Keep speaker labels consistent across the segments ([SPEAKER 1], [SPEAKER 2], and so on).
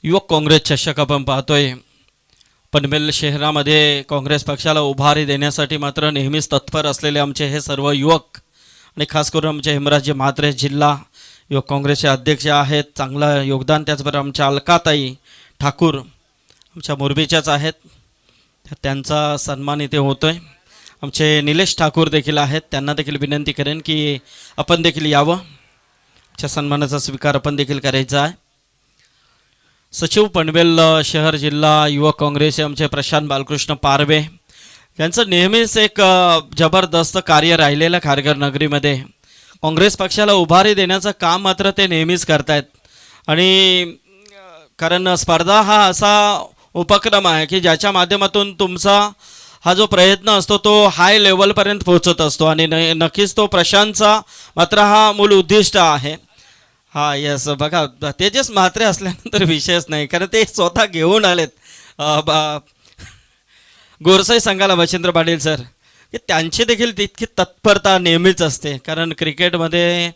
[SPEAKER 1] युवक काँग्रेस चषक आपण पाहतोय. पनवेल शहरामध्ये काँग्रेस पक्षाला उभारी देण्यासाठी मात्र नेहमीच तत्पर असलेले आमचे हे सर्व युवक आणि खास करून आमचे हेमराजे म्हात्रे जिल्हा युवक काँग्रेसचे अध्यक्ष आहेत. चांगलं योगदान. त्याचबरोबर आमच्या अलकाताई ठाकूर आमच्या मोरबीच्याच आहेत, त्यांचा सन्मान इथे होतोय. आमचे निलेश ठाकूर देखील आहेत, त्यांना देखील विनंती करेन की आपण देखील यावं, आमच्या सन्मानाचा स्वीकार आपण देखील करायचा आहे. सचिव पनवेल शहर जिल्हा युवक काँग्रेस आमचे प्रशांत बालकृष्ण पारवे यांचं नेहमीच एक जबरदस्त कार्य राहिलेलं खारघर नगरीमध्ये. काँग्रेस पक्षाला उभारी देण्याचं काम मात्र ते नेहमीच करतायत. आणि कारण स्पर्धा हा असा उपक्रम आहे की ज्याच्या माध्यमातून तुमचा हा जो प्रयत्न असतो तो हाय लेवलपर्यंत पोहोचत असतो. आणि नक्कीच तो प्रशांतचा मात्र हा मूल उद्दिष्ट आहे. हा यस, बघा तेजस म्हात्रे असल्यानंतर विषयच नाही, कारण ते स्वतः घेऊन आलेत गोरसाई संघाला मच्छिंद्र पाटील सर, की त्यांची देखील तितकी तत्परता नेहमीच असते. कारण क्रिकेटमध्ये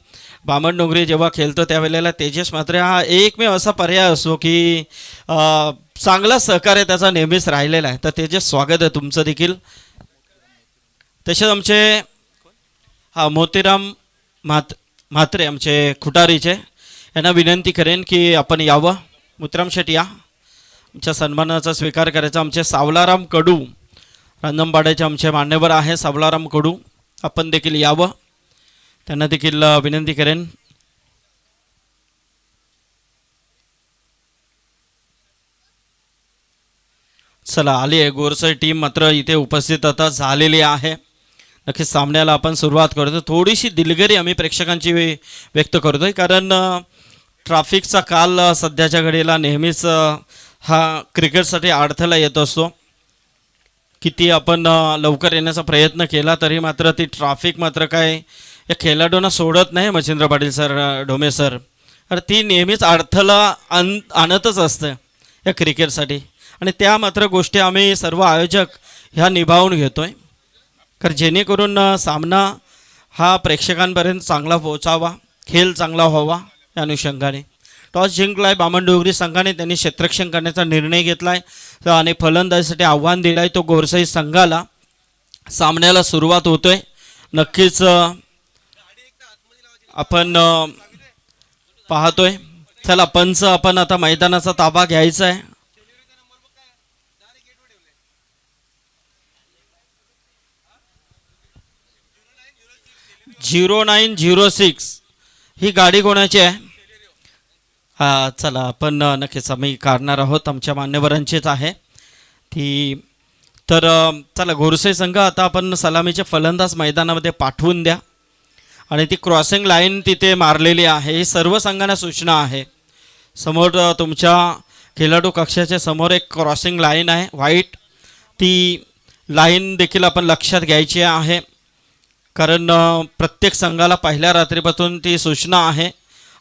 [SPEAKER 1] बामणडोंगरी जेव्हा खेळतो त्यावेळेला तेजस म्हात्रे हा एकमेव असा पर्याय असतो की चांगला सहकार्य त्याचा नेहमीच राहिलेला आहे. तर तेजस, स्वागत आहे तुमचं देखील. तसेच आमचे मोतीराम म्हात्रे आमचे खुटारीचे, यांना विनंती करेन की आपण यावं. मोतीराम शेट्टी या, आमच्या सन्मानाचा स्वीकार करायचा. आमचे सावलाराम कडू रांजणपाड्याचे आमचे मान्यवर आहे, सावलाराम कडू, आपण देखील यावं, त्यांना देखील विनंती करेन. चला, आली आहे गोरसाई टीम मात्र इथे उपस्थित आता झालेली आहे. नक्कीच सामन्याला आपण सुरुवात करतो. थोडीशी दिलगिरी आम्ही प्रेक्षकांची व्यक्त करतोय, कारण ट्रॅफिकचा काल सध्याच्या घडीला नेहमीच हा क्रिकेटसाठी अडथळा येत असतो. किती आपण लवकर येण्याचा प्रयत्न केला तरी मात्र ती ट्रॅफिक मात्र काय या खेळाडूंना सोडत नाही. मच्छिंद्र पाटील सर, ढोमे सर, तर ती नेहमीच अडथळा आणतच असतं या क्रिकेटसाठी. आणि त्या मात्र गोष्टी आम्ही सर्व आयोजक ह्या निभावून घेतोय, कारण जेणेकरून सामना हा प्रेक्षकांपर्यंत चांगला पोहोचावा, खेळ चांगला व्हावा. या अनुषंगाने टॉस जिंकलाय बामणडोंगरी संघाने, त्यांनी क्षेत्ररक्षण करण्याचा निर्णय घेतलाय आणि फलंदाजीसाठी आव्हान दिलाय तो गोरसाई संघाला. सामन्याला सुरुवात होतोय. नक्कीच आपण पाहतोय. चला पंच, आपण आता मैदानाचा ताबा घ्यायचा आहे. झिरो 906 ही गाडी कोणाची आहे? हा, चला आपण नक्कीच आम्ही काढणार आहोत, आमच्या मान्यवरांचीच आहे ती. तर चला, गोरसाई संघ आता आपण सलामीचे फलंदाज मैदानामध्ये पाठवून द्या. आणि ती क्रॉसिंग लाईन तिथे मारलेली आहे, ही सर्व संघांना सूचना आहे. समोर तुमच्या खेळाडू कक्षाच्या समोर एक क्रॉसिंग लाईन आहे व्हाईट, ती लाईन देखील आपण लक्षात घ्यायची आहे. कारण प्रत्येक संघाला पहिल्या रात्रीपासून ती सूचना आहे,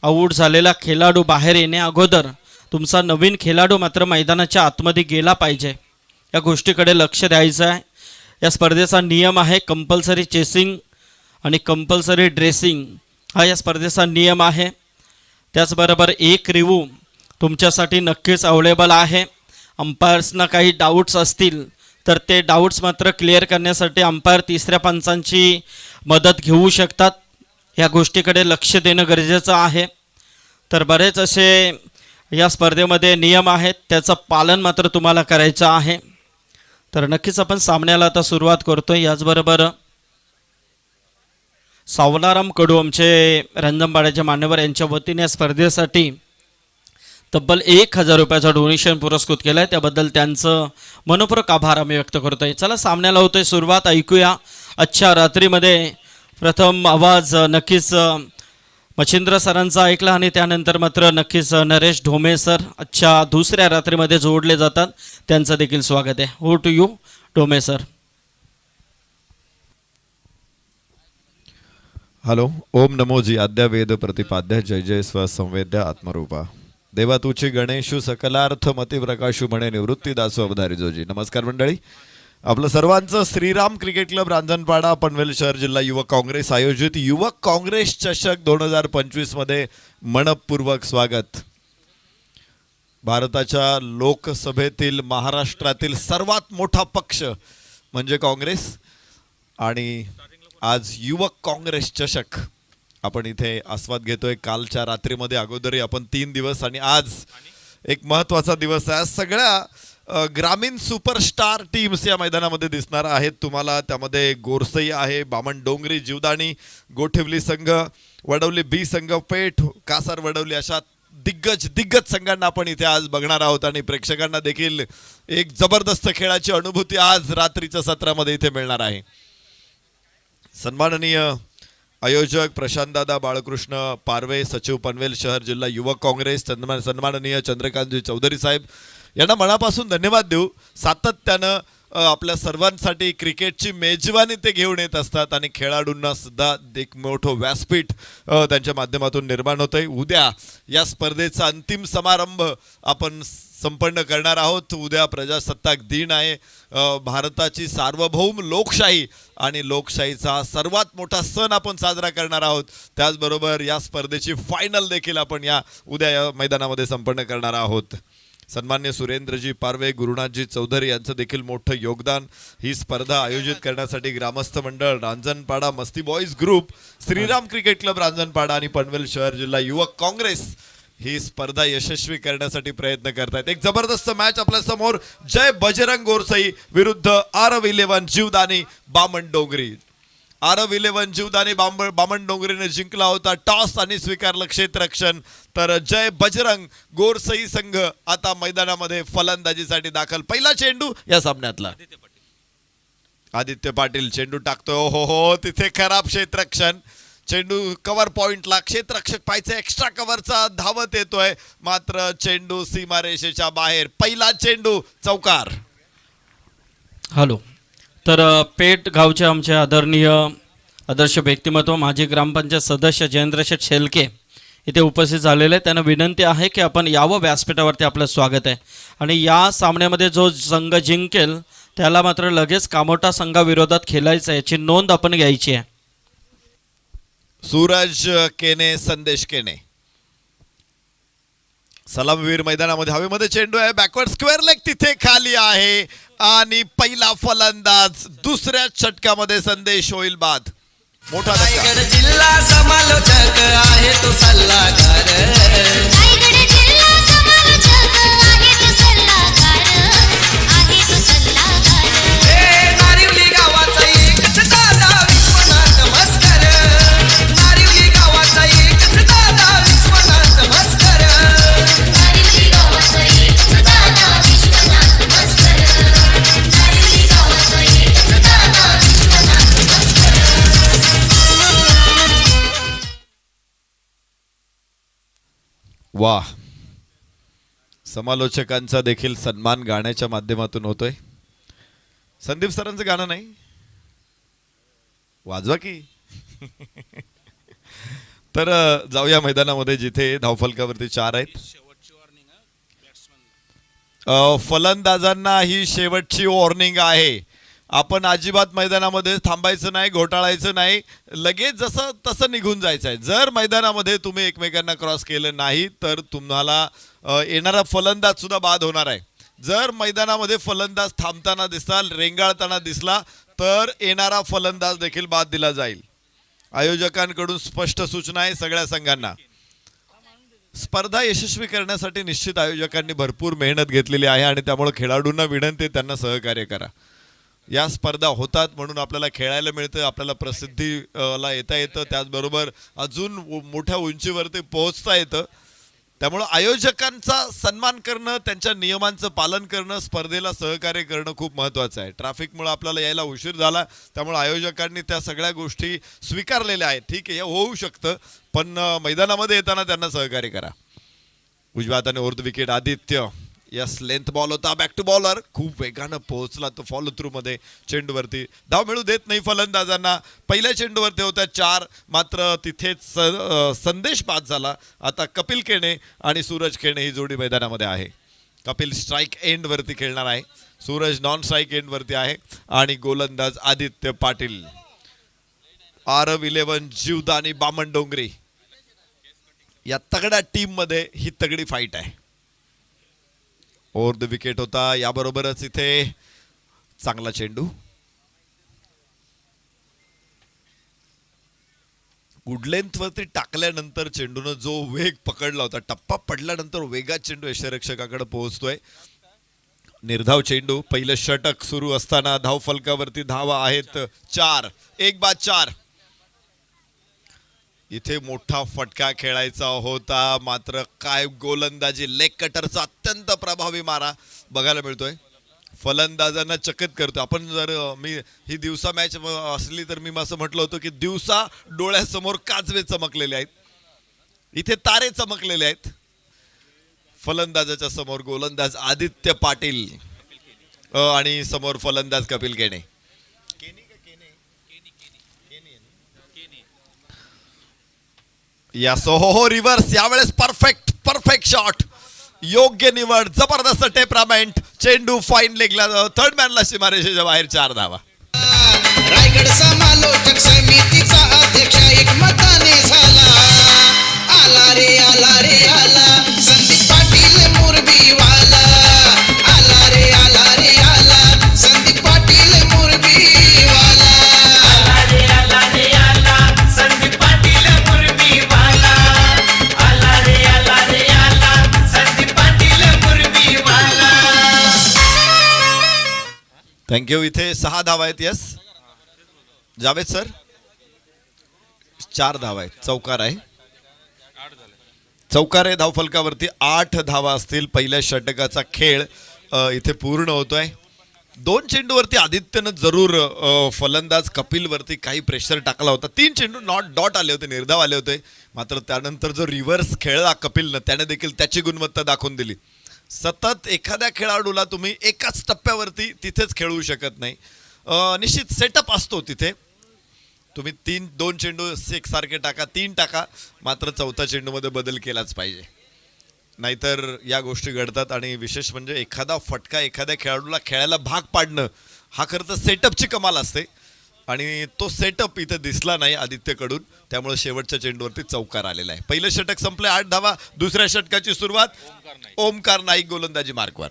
[SPEAKER 1] आऊट झालेला खेळाडू बाहेर येण्या अगोदर तुमचा नवीन खेळाडू मात्र मैदानाच्या आतमध्ये गेला पाहिजे. या गोष्टीकडे लक्ष द्यायचं आहे. या स्पर्धेचा नियम आहे कंपल्सरी चेसिंग आणि कंपल्सरी ड्रेसिंग, हा या स्पर्धेचा नियम आहे. त्याचबरोबर एक रिव्ह्यू तुमच्यासाठी नक्कीच अवेलेबल आहे. अंपायर्सना काही डाऊट्स असतील तर ते डाऊट्स मात्र क्लिअर करण्यासाठी अंपायर तिसऱ्या पंचांची मदत घेऊ शकतात. या गोष्टीकडे लक्ष देणं गरजेचं आहे. तर बरेच असे या स्पर्धेमध्ये नियम आहेत, त्याचं पालन मात्र तुम्हाला करायचं आहे. तर नक्कीच आपण सामन्याला आता सुरुवात करतोय. याचबरोबर सावलाराम कडू आमचे रांजणपाड्याचे मान्यवर यांच्या वतीने या स्पर्धेसाठी तब्बल 1000 रुपयाचा डोनेशन पुरस्कृत केलं आहे, त्याबद्दल त्यांचं मनपूर्वक आभार आम्ही व्यक्त करतोय. चला, सामन्याला होतोय सुरुवात. ऐकूया आजच्या रात्रीमध्ये प्रथम आवाज नक्कीच मच्छिंद्र सरांचा ऐकला आणि त्यानंतर मात्र नक्कीच नरेश ढोमे सर आजच्या दुसऱ्या रात्रीमध्ये जोडले जातात, त्यांचं देखील स्वागत आहे. हो to you Dhome sir.
[SPEAKER 2] Hello. ओम नमोजी आद्या वेद प्रतिपाद्य जय जय स्व संवेद्य आत्मरूपा देवा तुची गणेशू सकलार्थ मती प्रकाशू म्हणे निवृत्ती दासू अवधारी जोजी. नमस्कार मंडळी, आपलं सर्वांचं श्रीराम क्रिकेट क्लब रांजणपाडा पनवेल शहर जिल्हा युवक काँग्रेस आयोजित युवक काँग्रेस चषक 2025 मध्ये मनपूर्वक स्वागत. भारताच्या लोकसभेतील महाराष्ट्रातील सर्वात मोठा पक्ष म्हणजे काँग्रेस आणि आज युवक काँग्रेस चषक आपण इथे आस्वाद घेतोय. कालच्या रात्रीमध्ये अगोदरही आपण 3 दिवस आणि आज एक महत्त्वाचा दिवस आहे. सगळ्या ग्रामीण सुपरस्टार टीम्स या मैदानामध्ये दिसणार आहेत तुम्हाला. त्यामध्ये गोरसई आहे, बामणडोंगरी, जीवदानी, गोठिवली संघ, वडवली बी संघ, पेठ, कासार वडवली अशा दिग्गज संघांना आपण इथे आज बघणार आहोत आणि प्रेक्षकांना देखील एक जबरदस्त खेळाची अनुभूती आज रात्रीच्या सत्रामध्ये इथे मिळणार आहे. सन्माननीय आयोजक प्रशांतदादा बाळकृष्ण पारवे, सचिव पनवेल शहर जिल्हा युवक काँग्रेस, सन्माननीय चंद्रकांतजी चौधरी साहेब यांना मनापासून धन्यवाद देऊ. सातत्यानं आपल्या सर्वांसाठी क्रिकेटची मेजवानी ते घेऊन येत असतात आणि खेळाडूंना सुद्धा एक मोठं व्यासपीठ त्यांच्या माध्यमातून निर्माण होतंय. उद्या या स्पर्धेचा अंतिम समारंभ आपण संपन्न करणार आहोत. उद्या प्रजासत्ताक दिन आहे. भारताची सार्वभौम लोकशाही आणि लोकशाहीचा सर्वात मोठा सण आपण साजरा करणार आहोत. त्याचबरोबर या स्पर्धेची फायनल देखील आपण उद्या या मैदानामध्ये संपन्न करणार आहोत. सन्मान्य सुरेंद्रजी पारवे, गुरुनाथजी चौधरी यांचं देखील मोठं योगदान. ही स्पर्धा आयोजित करण्यासाठी ग्रामस्थ मंडळ, Ranjanpada Masti boys group, Shriram cricket club Ranjanpada आणि पनवेल शहर जिल्हा युवक काँग्रेस ही स्पर्धा यशस्वी करण्यासाठी प्रयत्न करतायत. एक जबरदस्त मॅच आपल्या समोर. जय बजरंग गोरसई विरुद्ध आरव-11 जीवदानी बामणडोंगरी. आरव-11 जीवदानी बामणडोंगरीने जिंकला होता टॉस आणि स्वीकारलं क्षेत्ररक्षण. तर जय बजरंग गोरसई संघ आता मैदानामध्ये फलंदाजीसाठी दाखल. पहिला चेंडू या सामन्यातला आदित्य पाटील चेंडू टाकतोय. हो तिथे खराब क्षेत्ररक्षण. चेंडू कव्हर पॉइंटला, क्षेत्ररक्षक पाहायचं एक्स्ट्रा कव्हरचा धावत येतोय, मात्र चेंडू सीमारेषेच्या बाहेर. पहिला चेंडू चौकार.
[SPEAKER 1] हॅलो. तर पेठ गावचे आमचे आदरणीय आदर्श व्यक्तिमत्व माजी ग्रामपंचायत सदस्य जयेंद्रशेठ शेलके इथे उपस्थित झालेले आहेत. त्यांना विनंती आहे की आपण यावं व्यासपीठावरती. आपलं स्वागत आहे. आणि या सामन्यामध्ये जो संघ जिंकेल त्याला मात्र लगेच कामोठा संघाविरोधात खेळायचं आहे, याची नोंद आपण घ्यायची आहे.
[SPEAKER 2] सूरज केने, संदेश केने सलामवीर मैदानामध्ये. हवेमध्ये चेंडू आहे, बॅकवर्ड स्क्वेअर लेग तिथे खाली आहे आणि पहिला फलंदाज. दुसऱ्या षटकामध्ये संदेश होईल बाद. मोठा
[SPEAKER 3] रायगड जिल्हा समालोचक आहे तो सल्लागार. रायगड जिल्हा समालोचक आहे तो सल्लागार. आहे तो सल्लागार. हे नारिवली गावाचा एकच दादा विश्वनाथ मस्कर. नारिवली गावाचा एकच दादा विश्वनाथ मस्कर. नारिवली गावाचा एकच दादा विश्वनाथ मस्कर. नारिवली गावाचा एकच दादा विश्वनाथ मस्कर.
[SPEAKER 2] वाह. समालोचकांचा देखील सन्मान गाण्याच्या माध्यमातून होतोय. संदीप सरांचं गाणं नाही वाजवा की. तर जाऊया मैदानामध्ये जिथे धावफलकावरती 4 आहेत. फलंदाजांना ही शेवटची वॉर्निंग आहे. आपण अजिबात मैदानामध्ये थांबायचं नाही, घोटाळायचं नाही, लगेच जसं तसं निघून जायचं आहे. जर मैदानामध्ये तुम्ही एकमेकांना क्रॉस केलं नाही तर तुम्हाला येणारा फलंदाज सुद्धा बाद होणार आहे. जर मैदानामध्ये फलंदाज थांबताना दिसला, रेंगाळताना दिसला तर येणारा फलंदाज देखील बाद दिला जाईल. आयोजकांकडून स्पष्ट सूचना आहे सगळ्या संघांना. स्पर्धा यशस्वी करण्यासाठी निश्चित आयोजकांनी भरपूर मेहनत घेतलेली आहे आणि त्यामुळे खेळाडूंना विनंती आहे त्यांना सहकार्य करा. या स्पर्धा होतात म्हणून आपल्याला खेळायला मिळतं, आपल्याला प्रसिद्धीला येता येतं, त्याचबरोबर अजून मोठ्या उंचीवरती पोहोचता येतं. त्यामुळं आयोजकांचा सन्मान करणं, त्यांच्या नियमांचं पालन करणं, स्पर्धेला सहकार्य करणं खूप महत्त्वाचं आहे. ट्रॅफिकमुळे आपल्याला यायला उशीर झाला, त्यामुळे आयोजकांनी त्या सगळ्या गोष्टी स्वीकारलेल्या आहेत. ठीक आहे, हे होऊ शकतं, पण मैदानामध्ये येताना त्यांना सहकार्य करा. उजव्या हाताने over the wicket Aditya. Yes, length ball होता, बॅक टू बॉलर, खूप वेगानं पोहोचला तो फॉलो थ्रू मध्ये. चेंडूवरती धाव मिळू देत नाही फलंदाजांना. पहिल्या चेंडूवरती होत्या 4, मात्र तिथेच संदेश बाद झाला. आता कपिल केणे आणि सूरज केणे ही जोडी मैदानामध्ये आहे. कपिल स्ट्राईक एंड वरती खेळणार आहे, सूरज नॉन स्ट्राईक एंड वरती आहे आणि गोलंदाज आदित्य पाटील. आरव-11 जीवदानी बामणडोंगरी या तगड्या टीम मध्ये ही तगडी फाईट आहे. ओव्हर द विकेट होता. याबरोबरच इथे चांगला चेंडू, गुड लेंथ वरती टाकल्यानंतर चेंडूनं जो वेग पकडला होता, टप्पा पडल्यानंतर वेगात चेंडू यष्टिरक्षकाकडे पोहोचतोय. निर्धाव चेंडू. पहिलं षटक सुरू असताना धाव फलकावरती धावा आहेत 4. 1-4. इथे मोठा फटका खेळायचा होता, मात्र काय गोलंदाजी, लेग कटरचा अत्यंत प्रभावी मारा बघायला मिळतोय. फलंदाजांना चकित करतो. आपण जर मी ही दिवसा मॅच असली तर मी असं म्हटलं होतं की दिवसा डोळ्यासमोर काजवे चमकलेले आहेत, इथे तारे चमकलेले आहेत. फलंदाजाच्या समोर गोलंदाज आदित्य पाटील आणि समोर फलंदाज कपिल केने. यासह रिव्हर्स, यावेळेस परफेक्ट शॉट, योग्य निवड, जबरदस्त टेम्परामेंट. चेंडू फाईन लेगला, थर्ड मॅनला सीमारेषेच्या बाहेर 4 धावा.
[SPEAKER 4] रायगड समालोचक समितीचा अध्यक्ष एकमताने झाला. आला रे आला रे आला संदीप पाटील मुरबीवाला. आला रे आला संदीप पाटील मुरबीवाला.
[SPEAKER 5] आला रे आला संदीप पाटील मुरबीवाला. आला रे आला संदीप पाटील मुरबीवाला.
[SPEAKER 2] थँक्यू. इथे 6 धावा आहेत. यस जावेद सर, 4 धावा आहेत. चौकार आहे धाव फलकावरती 8 धावा असतील. पहिल्या षटकाचा खेळ इथे पूर्ण होतोय. 2 चेंडूवरती आदित्यनं जरूर फलंदाज कपिल वरती काही प्रेशर टाकला होता. 3 चेंडू नॉट डॉट आले होते, निर्धाव आले होते. मात्र त्यानंतर जो रिव्हर्स खेळला कपिलनं, त्याने देखील त्याची गुणवत्ता दाखवून दिली. सतत एखाद्या खेळाडूला तुम्ही एकाच टप्प्यावरती तिथेच खेळवू शकत नाही. निश्चित सेटअप असतो तिथे. तुम्ही 2 चेंडू एकसारखे टाका, 3 टाका, मात्र चौथ्या चेंडूमध्ये बदल केलाच पाहिजे, नाहीतर या गोष्टी घडतात. आणि विशेष म्हणजे एखादा फटका एखाद्या खेळाडूला खेळायला भाग पाडणं हा खरं तर सेटअपची कमाल असते, आणि तो सेटअप इथे दिसला नाही आदित्यकडून. त्यामुळे शेवटच्या चेंडूवरती चौकार आलेला आहे. पहिलं षटक संपले, 8 धावा. दुसऱ्या षटकाची सुरुवात. ओमकार नाईक गोलंदाजी मार्कवर.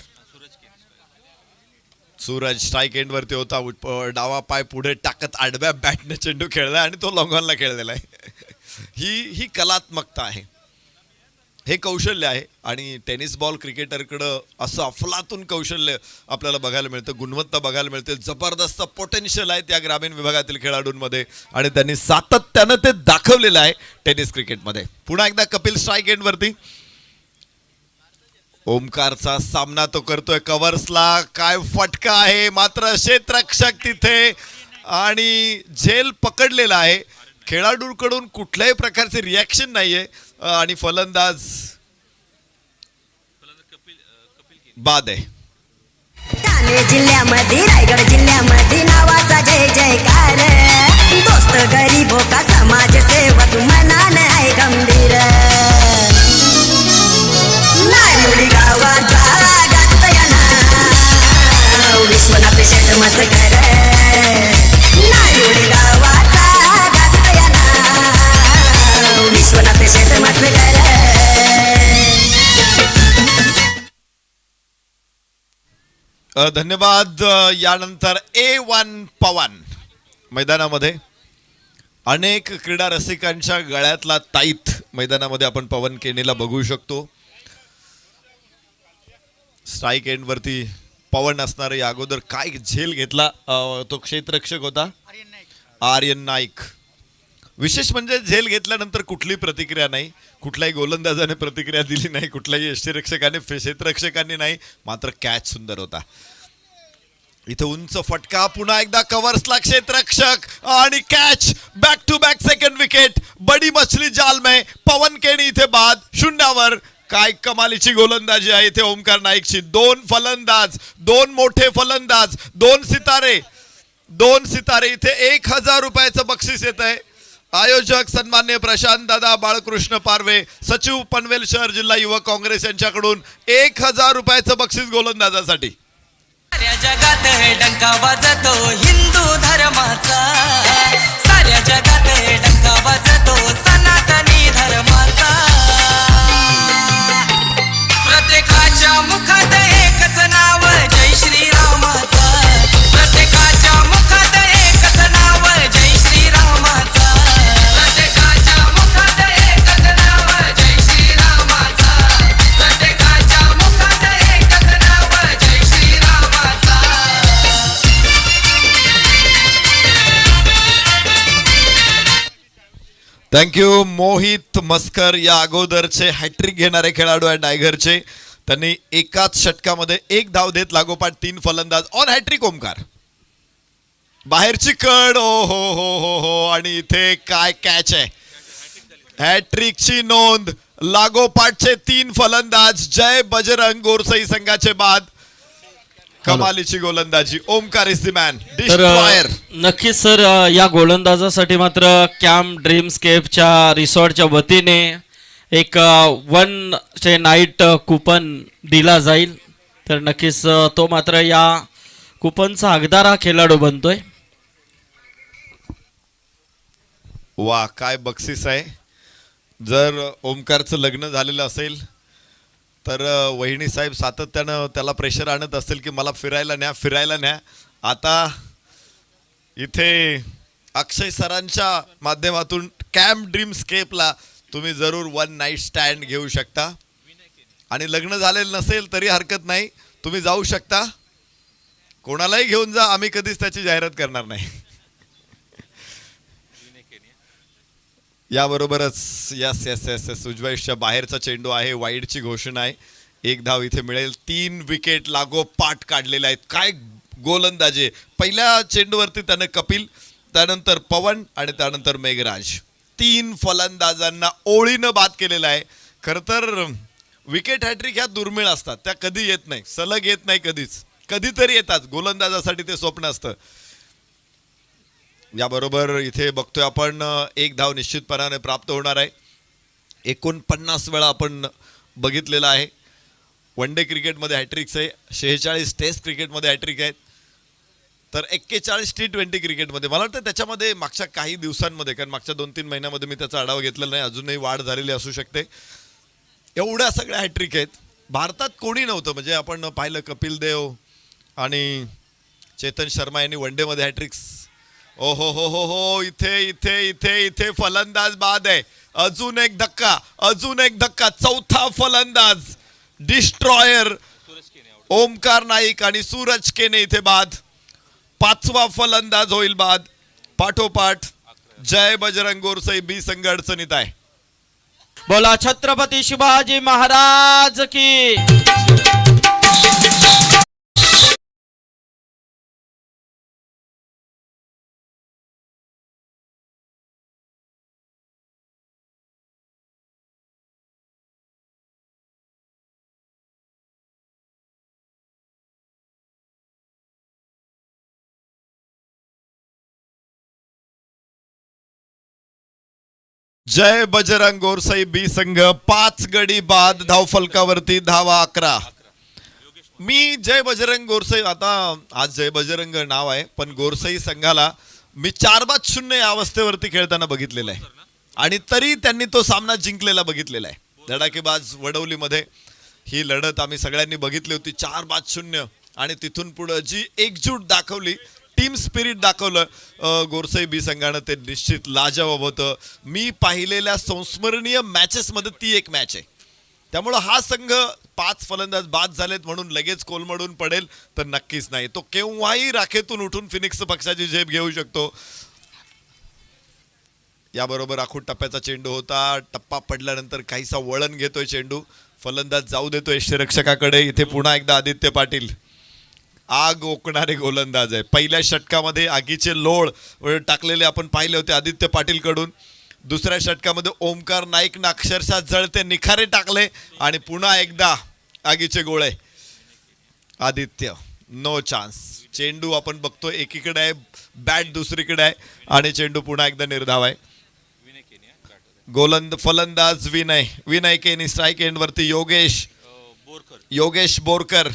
[SPEAKER 2] सूरज स्ट्राईक एंड वरती होता. डावा पाय पुढे टाकत आडव्या बॅटने चेंडू खेळलाय आणि तो लॉंग ऑनला खेळलेला आहे. ही कलात्मकता आहे, हे कौशल्य आहे. आणि टेनिस बॉल क्रिकेटरकडं असं अफलातून कौशल्य आपल्याला बघायला मिळतं, गुणवत्ता बघायला मिळते. जबरदस्त पोटेन्शियल आहे त्या ग्रामीण विभागातील खेळाडूंमध्ये, आणि त्यांनी सातत्यानं ते दाखवलेलं आहे टेनिस क्रिकेटमध्ये. पुन्हा एकदा कपिल स्ट्राईक एंड वरती. ओमकारचा सामना तो करतोय कव्हर्सला. काय फटका आहे, मात्र क्षेत्ररक्षक तिथे आणि झेल पकडलेला आहे. खेळाडूकडून कुठल्याही प्रकारचे रिॲक्शन नाहीये, आणि फलंदाज बाद आहे.
[SPEAKER 6] ठाणे जिल्ह्यामध्ये, रायगड जिल्ह्यामध्ये नावाचा जय जयकार. दोस्त गरीबो का समाज सेवक मनान आहे गंभीर. नायमुडी गावाचा गाजतया नाव, विश्वनाथ शेठ मस्कर. नायमुडी गावाचा गाजतया नाव, विश्वनाथ शेठ मस्कर.
[SPEAKER 2] धन्यवाद. यानंतर A1 पवन मैदानामध्ये. अनेक क्रीडा रसिकांच्या गळ्यातला ताईत मैदानामध्ये आपण पवन केनेला बघू शकतो. स्ट्राईक एंड वरती पवन असणार. या अगोदर काय झेल घेतला तो क्षेत्ररक्षक होता आर्यन नाईक. विशेष म्हणजे झेल घेतल्यानंतर कुठली प्रतिक्रिया नाही, कुठल्याही गोलंदाजाने प्रतिक्रिया दिली नाही, कुठल्याही यष्टिरक्षकाने क्षेत्ररक्षकांनी नाही, मात्र कॅच सुंदर होता. इथे उंच फटका, पुन्हा एकदा कव्हर्सला क्षेत्ररक्षक आणि catch. Back to back second wicket. बडी मछली जाल में. पवन केनी इथे बाद, 0वर. काय कमालीची गोलंदाजी आहे इथे ओमकार नाईकची. 2 फलंदाज, 2 मोठे फलंदाज, 2 सितारे इथे 1000 रुपयाचं बक्षीस येत आहे. आयोजक सन्मान्य प्रशांत दादा बाळकृष्ण पारवे, सचिव पनवेल शहर जिल्हा युवक काँग्रेस यांच्याकडून 1000 रुपयाचं बक्षीस गोलंदाजासाठी.
[SPEAKER 5] साऱ्या जगात हे डंका वाजतो हिंदू धर्माचा. साऱ्या जगात हे डंका वाजतो सनातनी धर्माचा. प्रत्येकाच्या मुखात एक
[SPEAKER 2] थँक्यू मोहित मस्कर या अगोदरचे हॅट्रिक घेणारे खेळाडू आहे टायगरचे. त्यांनी एकाच षटकामध्ये एक धाव देत लागोपाठ 3 फलंदाज ऑन हॅट्रिक. ओमकार बाहेरची कड. ओ हो हो हो हो. आणि इथे काय कॅच आहे. हॅट्रिकची नोंद. लागोपाठचे 3 फलंदाज. जय बजरंग गोरसई संघाचे बाद. कमालीची गोलंदाजी. Omkar is the man.
[SPEAKER 1] तर
[SPEAKER 2] डिस्ट्रॉयर.
[SPEAKER 1] नक्कीच सर या गोलंदाजासाठी मात्र कॅम्प ड्रीमस्केपच्या रिसॉर्टच्या वतीने एक 1 चे नाईट कुपन दिला जाईल. तर नक्कीच तो मात्र या कुपनचा हकदार हा खेळाडू बनतोय.
[SPEAKER 2] वा काय बक्षीस आहे. जर ओमकारचं लग्न झालेलं असेल तर वहिनी साहेब सातत्यानं त्याला प्रेशर आणत असेल की मला फिरायला न्या फिरायला न्या. आता इथे अक्षय सरांच्या माध्यमातून कॅम्प ड्रीमस्केपला तुम्ही जरूर 1 नाईट स्टँड घेऊ शकता. आणि लग्न झालेलं नसेल तरी हरकत नाही, तुम्ही जाऊ शकता. कोणालाही घेऊन जा, आम्ही कधीच त्याची जाहिरात करणार नाही. याबरोबरच यस यस यस यस उजव्याच्या बाहेरचा चेंडू आहे. वाईडची घोषणा आहे. 1 धाव इथे मिळेल. 3 विकेट लागोपाठ काढलेल्या आहेत. काय गोलंदाजी. पहिल्या चेंडूवरती त्यानं कपिल, त्यानंतर पवन आणि त्यानंतर मेघराज. 3 फलंदाजांना ओळीनं बाद केलेला आहे. खरं तर विकेट हॅट्रिक ह्या दुर्मिळ असतात, त्या कधी येत नाही, सलग येत नाही कधीच, कधीतरी येतात. गोलंदाजासाठी ते स्वप्न असतं. याबरोबर इथे बघतोय आपण 1 धाव निश्चितपणाने प्राप्त होणार आहे. 49 वेळा आपण बघितलेलं आहे. वन डे क्रिकेटमध्ये हॅट्रिक्स आहे, 46 टेस्ट क्रिकेटमध्ये हॅट्रिक आहेत, तर 41 T20 क्रिकेटमध्ये. मला वाटतं त्याच्यामध्ये मागच्या काही दिवसांमध्ये, कारण मागच्या 2-3 महिन्यामध्ये मी त्याचा आढावा घेतलेला नाही, अजूनही वाढ झालेली असू शकते. एवढ्या सगळ्या हॅट्रिक आहेत. भारतात कोणी नव्हतं, म्हणजे आपण पाहिलं कपिल देव आणि चेतन शर्मा यांनी वन डेमध्ये हॅट्रिक्स. ओ हो हो हो हो. इथे इथे इथे इथे फलंदाज बाद आहे. अजून एक धक्का, अजून एक धक्का. 4था फलंदाज डिस्ट्रॉयर ओमकार नाईक आणि सूरज केने इथे बाद. 5वा फलंदाज होईल बाद. पाठोपाठ जय बजरंग गोरसई बी संघ अडचणीत आहे.
[SPEAKER 1] बोला छत्रपती शिवाजी महाराज की.
[SPEAKER 2] जय बजरंग गोरसई बी संघ 5 गडी बाद. धावफलकावरती धावा 11. मी जय बजरंग गोरसई, आता आज जय बजरंग नाव आहे, पण गोरसई संघाला मी 4-0 या अवस्थेवरती खेळताना बघितलेला आहे. आणि तरी त्यांनी तो सामना जिंकलेला बघितलेला आहे. धडाकेबाज वडवलीमध्ये ही लढत आम्ही सगळ्यांनी बघितली होती. 4-0. आणि तिथून पुढे जी एकजूट दाखवली, टीम स्पिरिट दाखवलं गोरसई बी संघानं, ते निश्चित लाजवाब होतं. मी पाहिलेल्या संस्मरणीय मॅचेसमध्ये ती एक मॅच आहे. त्यामुळं हा संघ 5 फलंदाज बाद झालेत म्हणून लगेच कोलमडून पडेल तर नक्कीच नाही. तो केव्हाही राखेतून उठून फिनिक्स पक्षाची झेप घेऊ शकतो. याबरोबर आखूड टप्प्याचा चेंडू होता. टप्पा पडल्यानंतर काहीसा वळण घेतोय चेंडू. फलंदाज जाऊ देतोय यष्टीरक्षकाकडे. इथे पुन्हा एकदा आदित्य पाटील आग ओकणारे गोलंदाज आहे. पहिल्या षटकामध्ये आगीचे लोळ टाकलेले आपण पाहिले होते आदित्य पाटील कडून. दुसऱ्या षटकामध्ये ओमकार नाईकनं अक्षरशः जळते निखारे टाकले आणि पुन्हा एकदा आगीचे गोळे. Aditya no chance. चेंडू आपण बघतोय एकीकडे आहे, बॅट दुसरीकडे आहे आणि चेंडू पुन्हा एकदा निर्धाव आहे. फलंदाज विनय केनी. स्ट्राईक एंडवरती योगेश बोरकर.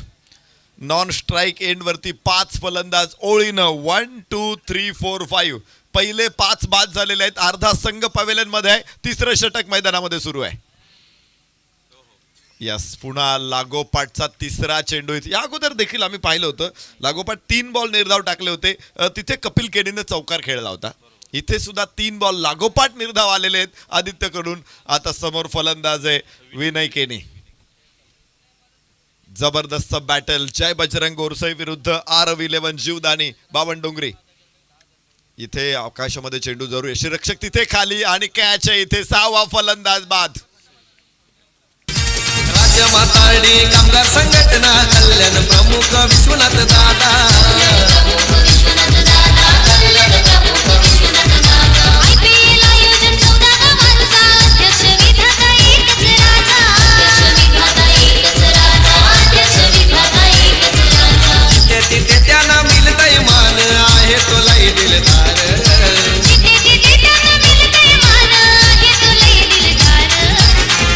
[SPEAKER 2] नॉन स्ट्राईक एंडवरती 5 फलंदाज ओळीनं 1 2 3 4 5. पहिले 5 बाद झालेले आहेत. अर्धा संघ पवेलियन मध्ये आहे. 3रं षटक मैदानामध्ये सुरू आहे. यस, पुन्हा लागोपाठचा 3रा चेंडू. या अगोदर देखील आम्ही पाहिलं होतं लागोपाठ 3 बॉल निर्धाव टाकले होते. तिथे कपिल केनीनं चौकार खेळला होता. इथे सुद्धा 3 बॉल लागोपाठ निर्धाव आलेले आहेत आदित्यकडून. आता समोर फलंदाज आहे विनय केनी. जबरदस्त बॅटल. जय बजरंग गोरसई विरुद्ध R11 जीवदानी बावनडोंगरी. इथे आकाशामध्ये चेंडू जरूर यष्टीरक्षक तिथे खाली आणि कॅच आहे इथे 6वा फलंदाज बाद.
[SPEAKER 4] राज्य माताडी कामगार संघटना कल्याण प्रमुख विश्वनाथ दादा
[SPEAKER 3] IPL आयोजन 14 गावांचा अध्यक्ष विधाता एकच राजा अध्यक्ष विधाता एकच राजा
[SPEAKER 4] तिथे त्यांना मिळतय मान आहे तो लई दिलदार
[SPEAKER 3] जिथे जिथे त्यांना मिळतंय मान आहे तो लई दिलदार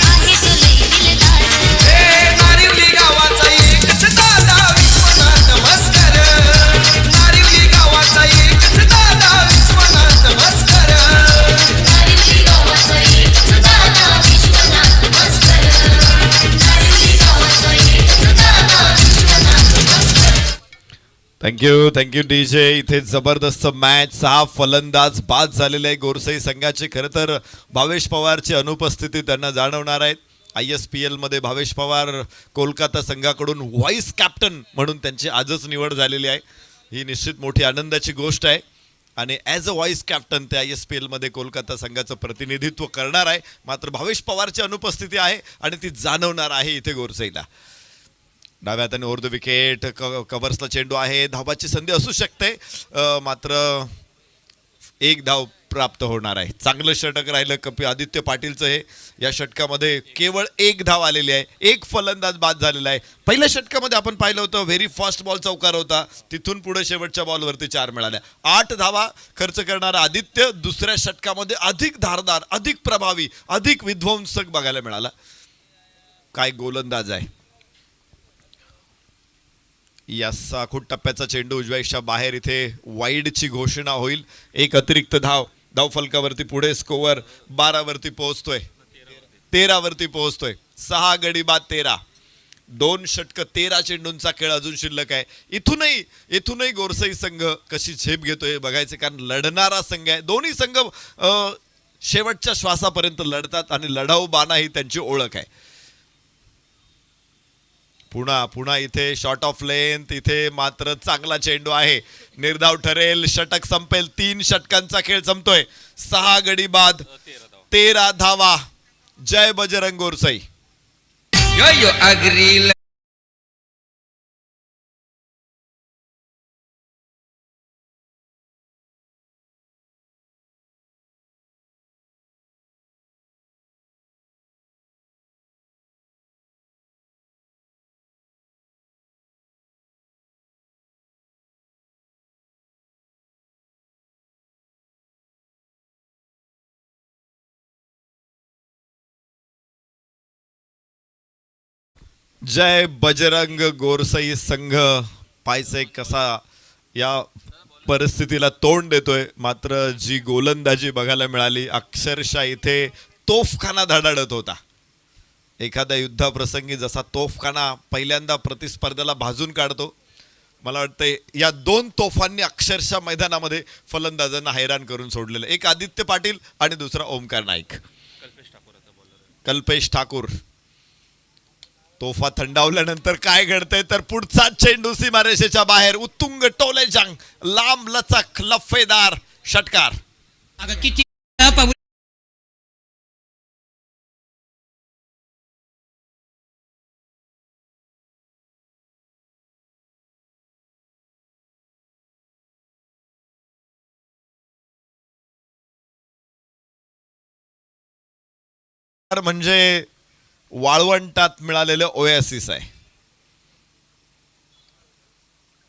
[SPEAKER 3] आहे तो लई दिलदार
[SPEAKER 4] हे नारिवली गावाचा एकच दादा विश्वनाथ मस्कर नारिवली गावाचा एकच दादा विश्वनाथ मस्कर
[SPEAKER 3] नारिवली गावाचा एकच दादा विश्वनाथ मस्कर नारिवली गावाचा एकच दादा विश्वनाथ मस्कर.
[SPEAKER 2] Thank you DJ. इथे जबरदस्त मॅच 6 फलंदाज बाद झालेले आहे गोरसई संघाचे. खरं तर भावेश पवारची अनुपस्थिती त्यांना जाणवणार आहेत. ISPL मध्ये भावेश पवार कोलकाता संघाकडून व्हाईस कॅप्टन म्हणून त्यांची आजच निवड झालेली आहे. ही निश्चित मोठी आनंदाची गोष्ट आहे आणि ॲज अ व्हाईस कॅप्टन ते ISPL मध्ये कोलकाता संघाचं प्रतिनिधित्व करणार आहे. मात्र भावेश पवारची अनुपस्थिती आहे आणि ती जाणवणार आहे इथे गोरसईला. डाव्या हाताने ओव्हर द विकेट कव्हर्सला चेंडू आहे. धावाची संधी असू शकते मात्र एक धाव प्राप्त होणार आहे. चांगलं षटक राहिलं कपी आदित्य पाटीलचं हे. या षटकामध्ये केवळ एक धाव आलेली आहे. एक फलंदाज बाद झालेला आहे. पहिल्या षटकामध्ये आपण पाहिलं होतं व्हेरी फास्ट बॉल चौकार होता. तिथून पुढे शेवटच्या बॉलवरती 4 मिळाल्या. 8 धावा खर्च करणारा आदित्य दुसऱ्या षटकामध्ये अधिक धारदार अधिक प्रभावी अधिक विध्वंसक बघायला मिळाला. काय गोलंदाज आहे. या साखूट टप्प्याचा चेंडू उजव्याच्या बाहेर. इथे वाईडची घोषणा होईल. एक अतिरिक्त धाव फलकावरती पुढे स्कोअर 12 वरती पोहोचतोय 13 वरती पोहोचतोय. 6 गडी बाद 13. 2 षटक 13 चेंडूंचा खेळ अजून शिल्लक आहे. इथूनही गोरसई संघ कशी झेप घेतोय बघायचं कारण लढणारा संघ आहे. दोन्ही संघ शेवटच्या श्वासापर्यंत लढतात आणि लढाऊ बाणा ही त्यांची ओळख आहे. पुन्हा इथे शॉर्ट ऑफ लेंथ. इथे मात्र चांगला चेंडू आहे. निर्धाव ठरेल. षटक संपेल. 3 षटकांचा खेळ संपतोय. 6 गडी बाद 13 धावा. जय बजरंग गोरसई.
[SPEAKER 4] यो यो अग्रील
[SPEAKER 2] जय बजरंग गोरसई संघ पाहायचंय कसा या परिस्थितीला तोंड देतोय. मात्र जी गोलंदाजी बघायला मिळाली अक्षरशः इथे तोफखाना धडाडत होता. एखाद्या युद्धाप्रसंगी जसा तोफखाना पहिल्यांदा प्रतिस्पर्ध्याला भाजून काढतो मला वाटतंय या 2 तोफांनी अक्षरशः मैदानामध्ये फलंदाजांना हैराण करून सोडलेलं. एक आदित्य पाटील आणि दुसरा ओमकार नाईक. कल्पेश ठाकूर. तोफा थंडावल्यानंतर काय घडतंय तर पुढचा चेंडू सीमारेषेच्या बाहेर. उत्तुंग टोले जंग लांब लचक लफेदार षटकार.
[SPEAKER 5] किती
[SPEAKER 2] म्हणजे वाळवंटात मिळालेलं ओएसिस आहे.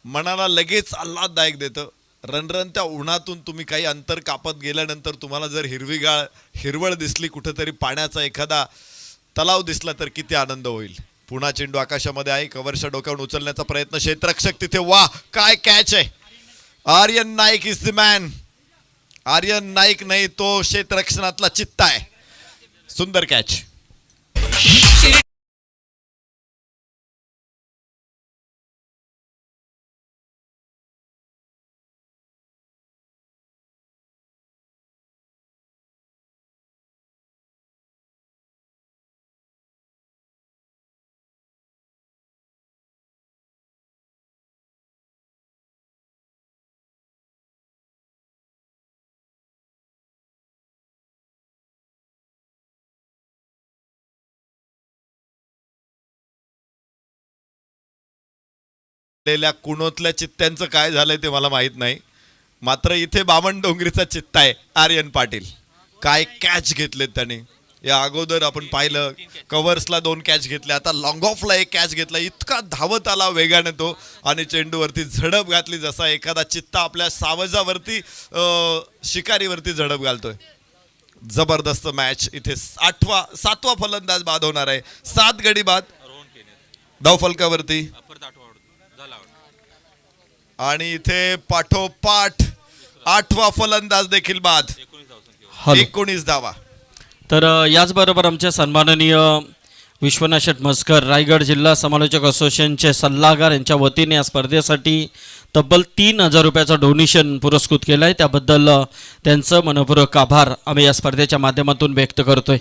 [SPEAKER 2] मनाला लगेच आल्हाददायक देतं. रणरणत्या उन्हातून तुम्ही काही अंतर कापत गेल्यानंतर तुम्हाला जर हिरवळ दिसली कुठेतरी पाण्याचा एखादा तलाव दिसला तर किती आनंद होईल. पुन्हा चेंडू आकाशामध्ये आहे. कव्हरच्या डोक्यावरून उचलण्याचा प्रयत्न. क्षेत्ररक्षक तिथे. वाह काय कॅच आहे. Aryan Naik is the man. Aryan Naik नाही तो क्षेत्ररक्षणातला चित्ता आहे. सुंदर कॅच. लेल्या कुणोतल्या चित्त्यांचं काय झालंय ते मला माहित नाही. मात्र इथे बामण डोंगरीचा चित्ता आहे आर्यन पाटील. काय कॅच घेतलेत त्याने. या अगोदर आपण पाहिलं कव्हर्सला 2 कॅच घेतल्या, आता लॉंग ऑफला 1 कॅच घेतला. इतका धावत आला वेगाने तो आणि चेंडूवरती झडप घातली जसा एखादा चित्ता आपल्या सावजावरती शिकारीवरती झडप घालतोय. जबरदस्त मॅच. इथे 7वा फलंदाज बाद होणार आहे. 7 गडी बाद धावफलकावरती. आणि इथे पाठोपाठ 8वा फलंदाज देखील बाद.
[SPEAKER 1] हॅलो.
[SPEAKER 2] 19 धावा.
[SPEAKER 1] तर याचबरोबर आमचे सन्माननीय विश्वनाथ शेठ मस्कर रायगड जिल्हा समालोचक असोसिएशनचे सल्लागार यांच्या वतीने या स्पर्धेसाठी तब्बल 3,000 रुपयाचं डोनेशन पुरस्कृत केलं आहे. त्याबद्दल त्यांचं मनपूर्वक आभार आम्ही या स्पर्धेच्या माध्यमातून व्यक्त करतोय.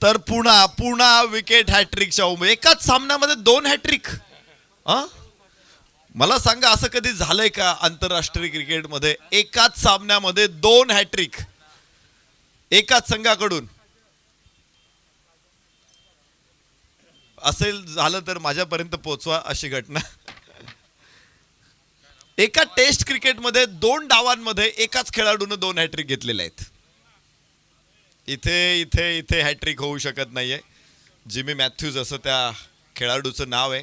[SPEAKER 2] तर पुन्हा विकेट हॅट्रिकच्या एकाच सामन्यामध्ये 2 हॅट्रिक. मला सांगा असं कधी झालंय का आंतरराष्ट्रीय क्रिकेटमध्ये एकाच सामन्यामध्ये 2 हॅट्रिक एकाच संघाकडून? असेल झालं तर माझ्यापर्यंत पोहोचवा अशी घटना. एका टेस्ट क्रिकेटमध्ये 2 डावांमध्ये एकाच खेळाडूने 2 हॅट्रिक घेतलेले आहेत. इथे इथे इथे हॅट्रिक होऊ शकत नाहीये. जिमी मॅथ्यूज असं त्या खेळाडूचं नाव आहे.